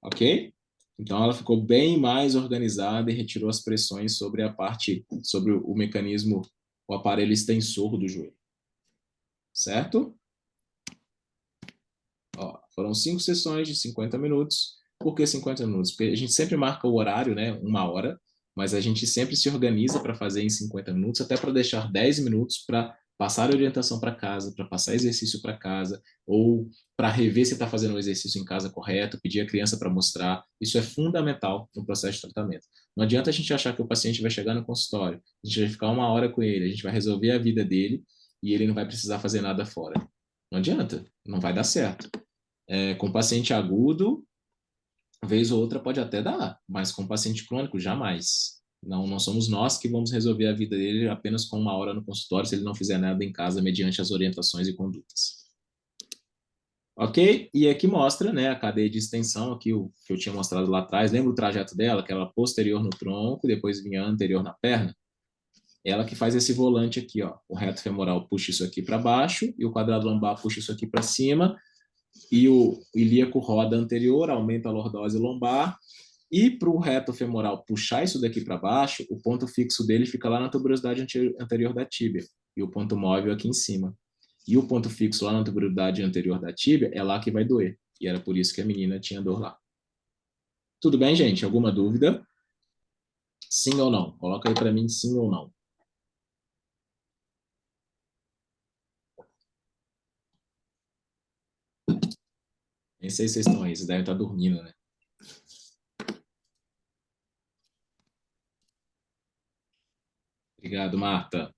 Ok? Então, ela ficou bem mais organizada e retirou as pressões sobre a parte, sobre o mecanismo, o aparelho extensor do joelho. Certo? Ó, foram 5 sessões de 50 minutos. Por que 50 minutos? Porque a gente sempre marca o horário, né? 1 hora, mas a gente sempre se organiza para fazer em 50 minutos, até para deixar 10 minutos para passar orientação para casa, para passar exercício para casa, ou para rever se está fazendo o exercício em casa correto, pedir a criança para mostrar. Isso é fundamental no processo de tratamento. Não adianta a gente achar que o paciente vai chegar no consultório, a gente vai ficar 1 hora com ele, a gente vai resolver a vida dele e ele não vai precisar fazer nada fora. Não adianta, não vai dar certo. Com paciente agudo, vez ou outra pode até dar, mas com paciente crônico, jamais. Não somos nós que vamos resolver a vida dele apenas com 1 hora no consultório, se ele não fizer nada em casa, mediante as orientações e condutas. Ok? E aqui mostra, né, a cadeia de extensão, aqui o que eu tinha mostrado lá atrás. Lembra o trajeto dela, que era posterior no tronco, depois vinha anterior na perna? Ela que faz esse volante aqui, ó. O reto femoral puxa isso aqui para baixo e o quadrado lombar puxa isso aqui para cima, e o ilíaco roda anterior, aumenta a lordose lombar, e para o reto femoral puxar isso daqui para baixo, o ponto fixo dele fica lá na tuberosidade anterior da tíbia, e o ponto móvel aqui em cima. E o ponto fixo lá na tuberosidade anterior da tíbia é lá que vai doer, e era por isso que a menina tinha dor lá. Tudo bem, gente? Alguma dúvida? Sim ou não? Coloca aí para mim sim ou não. Nem sei se vocês estão aí, vocês devem estar dormindo, né? Obrigado, Marta.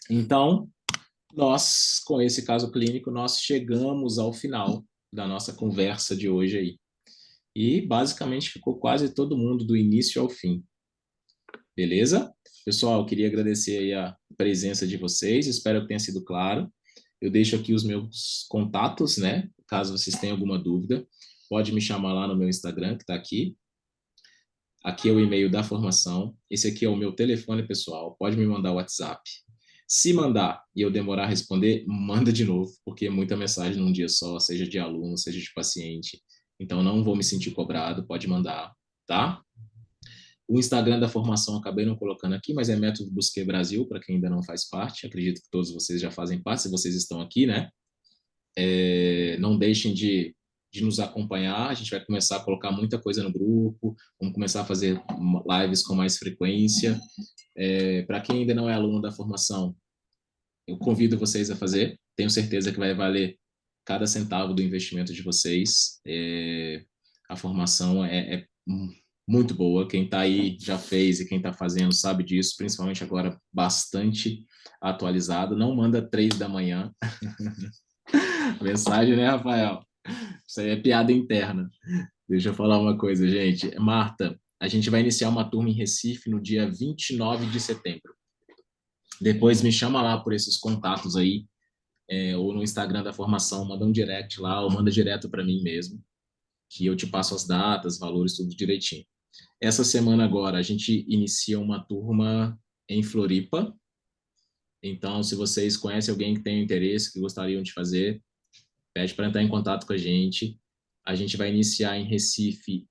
Então, nós, com esse caso clínico, nós chegamos ao final da nossa conversa de hoje aí. E basicamente ficou quase todo mundo do início ao fim. Beleza? Pessoal, queria agradecer aí a presença de vocês, espero que tenha sido claro. Eu deixo aqui os meus contatos, né? Caso vocês tenham alguma dúvida, pode me chamar lá no meu Instagram, que está aqui. Aqui é o e-mail da formação. Esse aqui é o meu telefone pessoal. Pode me mandar o WhatsApp. Se mandar e eu demorar a responder, manda de novo, porque é muita mensagem num dia só, seja de aluno, seja de paciente. Então não vou me sentir cobrado, pode mandar, tá? O Instagram da formação acabei não colocando aqui, mas é Método Busquet Brasil, para quem ainda não faz parte. Acredito que todos vocês já fazem parte, se vocês estão aqui, né? Não deixem de nos acompanhar. A gente vai começar a colocar muita coisa no grupo, vamos começar a fazer lives com mais frequência. Para quem ainda não é aluno da formação, eu convido vocês a fazer. Tenho certeza que vai valer cada centavo do investimento de vocês. A formação é muito boa. Quem está aí já fez e quem está fazendo sabe disso, principalmente agora bastante atualizado. Não manda 3 da manhã. Mensagem, né, Rafael? Isso aí é piada interna. Deixa eu falar uma coisa, gente. Marta, a gente vai iniciar uma turma em Recife no dia 29 de setembro. Depois me chama lá por esses contatos aí, ou no Instagram da formação, manda um direct lá, ou manda direto para mim mesmo, que eu te passo as datas, valores, tudo direitinho. Essa semana agora a gente inicia uma turma em Floripa. Então, se vocês conhecem alguém que tem interesse, que gostariam de fazer, pede para entrar em contato com a gente. A gente vai iniciar em Recife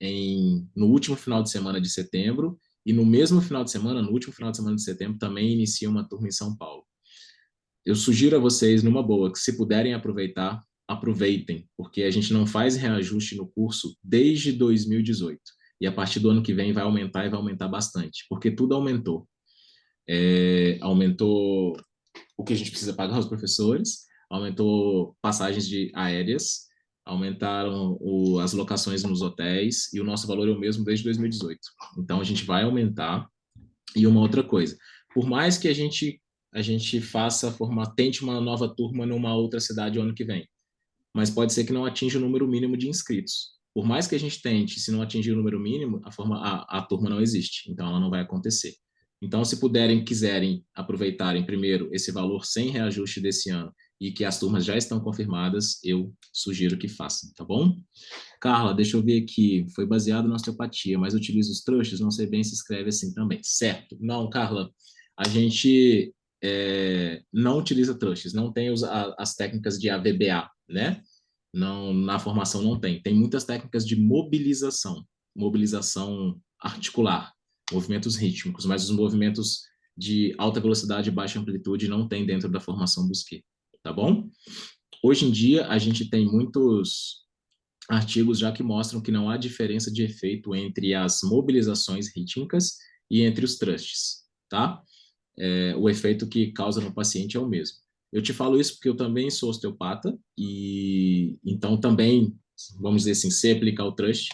no último final de semana de setembro, e no mesmo final de semana, no último final de semana de setembro, também inicia uma turma em São Paulo. Eu sugiro a vocês, numa boa, que se puderem aproveitar, aproveitem, porque a gente não faz reajuste no curso desde 2018. E a partir do ano que vem vai aumentar e vai aumentar bastante, porque tudo aumentou. Aumentou o que a gente precisa pagar aos professores, aumentou passagens aéreas, aumentaram as locações nos hotéis, e o nosso valor é o mesmo desde 2018. Então, a gente vai aumentar. E uma outra coisa, por mais que a gente tente uma nova turma numa outra cidade o ano que vem, mas pode ser que não atinja o número mínimo de inscritos. Por mais que a gente tente, se não atingir o número mínimo, a turma não existe, então ela não vai acontecer. Então, se puderem, quiserem aproveitarem primeiro esse valor sem reajuste desse ano e que as turmas já estão confirmadas, eu sugiro que façam, tá bom? Carla, deixa eu ver aqui. Foi baseado na osteopatia, mas utiliza os trouxas, não sei bem se escreve assim também. Certo. Não, Carla, a gente não utiliza trustes, não tem as técnicas de AVBA, né? Não, na formação não tem. Tem muitas técnicas de mobilização articular, movimentos rítmicos, mas os movimentos de alta velocidade e baixa amplitude não tem dentro da formação Busquet, tá bom? Hoje em dia, a gente tem muitos artigos já que mostram que não há diferença de efeito entre as mobilizações rítmicas e entre os thrusts, tá? O efeito que causa no paciente é o mesmo. Eu te falo isso porque eu também sou osteopata e então também, vamos dizer assim, sei aplicar o trust,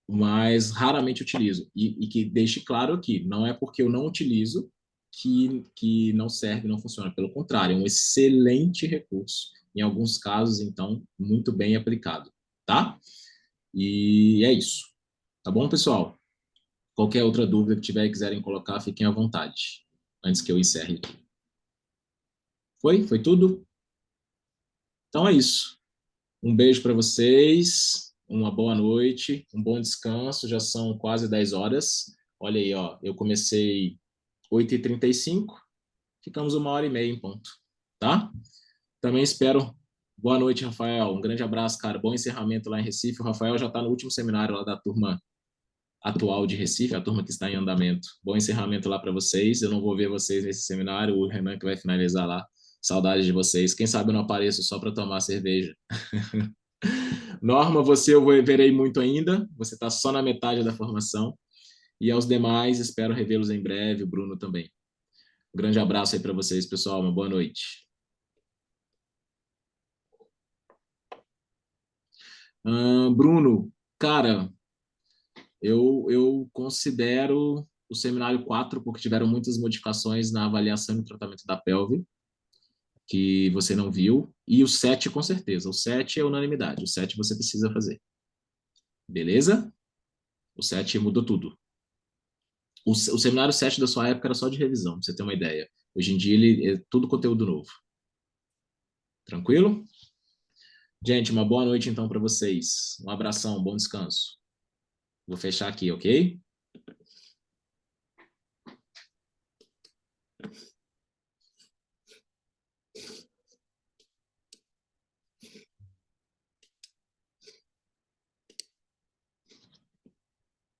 mas raramente utilizo. E que deixe claro aqui, não é porque eu não utilizo que não serve, não funciona. Pelo contrário, é um excelente recurso. Em alguns casos, então, muito bem aplicado, tá? E é isso. Tá bom, pessoal? Qualquer outra dúvida que tiver e quiserem colocar, fiquem à vontade, antes que eu encerre aqui. Foi? Foi tudo? Então é isso. Um beijo para vocês, uma boa noite, um bom descanso. Já são quase 10 horas. Olha aí, ó, eu comecei 8h35, ficamos 1h30 em ponto, tá? Também espero. Boa noite, Rafael. Um grande abraço, cara. Bom encerramento lá em Recife. O Rafael já está no último seminário lá da turma atual de Recife, a turma que está em andamento. Bom encerramento lá para vocês. Eu não vou ver vocês nesse seminário, o Renan que vai finalizar lá. Saudades de vocês. Quem sabe eu não apareço só para tomar cerveja. Norma, você eu verei muito ainda. Você está só na metade da formação. E aos demais, espero revê-los em breve. O Bruno também. Um grande abraço aí para vocês, pessoal. Uma boa noite. Bruno, cara, eu considero o seminário 4 porque tiveram muitas modificações na avaliação e tratamento da pelve, que você não viu, e o 7 com certeza. O 7 é unanimidade, o 7 você precisa fazer. Beleza? O 7 mudou tudo. O seminário 7 da sua época era só de revisão, pra você ter uma ideia. Hoje em dia ele é tudo conteúdo novo. Tranquilo? Gente, uma boa noite então para vocês. Um abração, bom descanso. Vou fechar aqui, ok?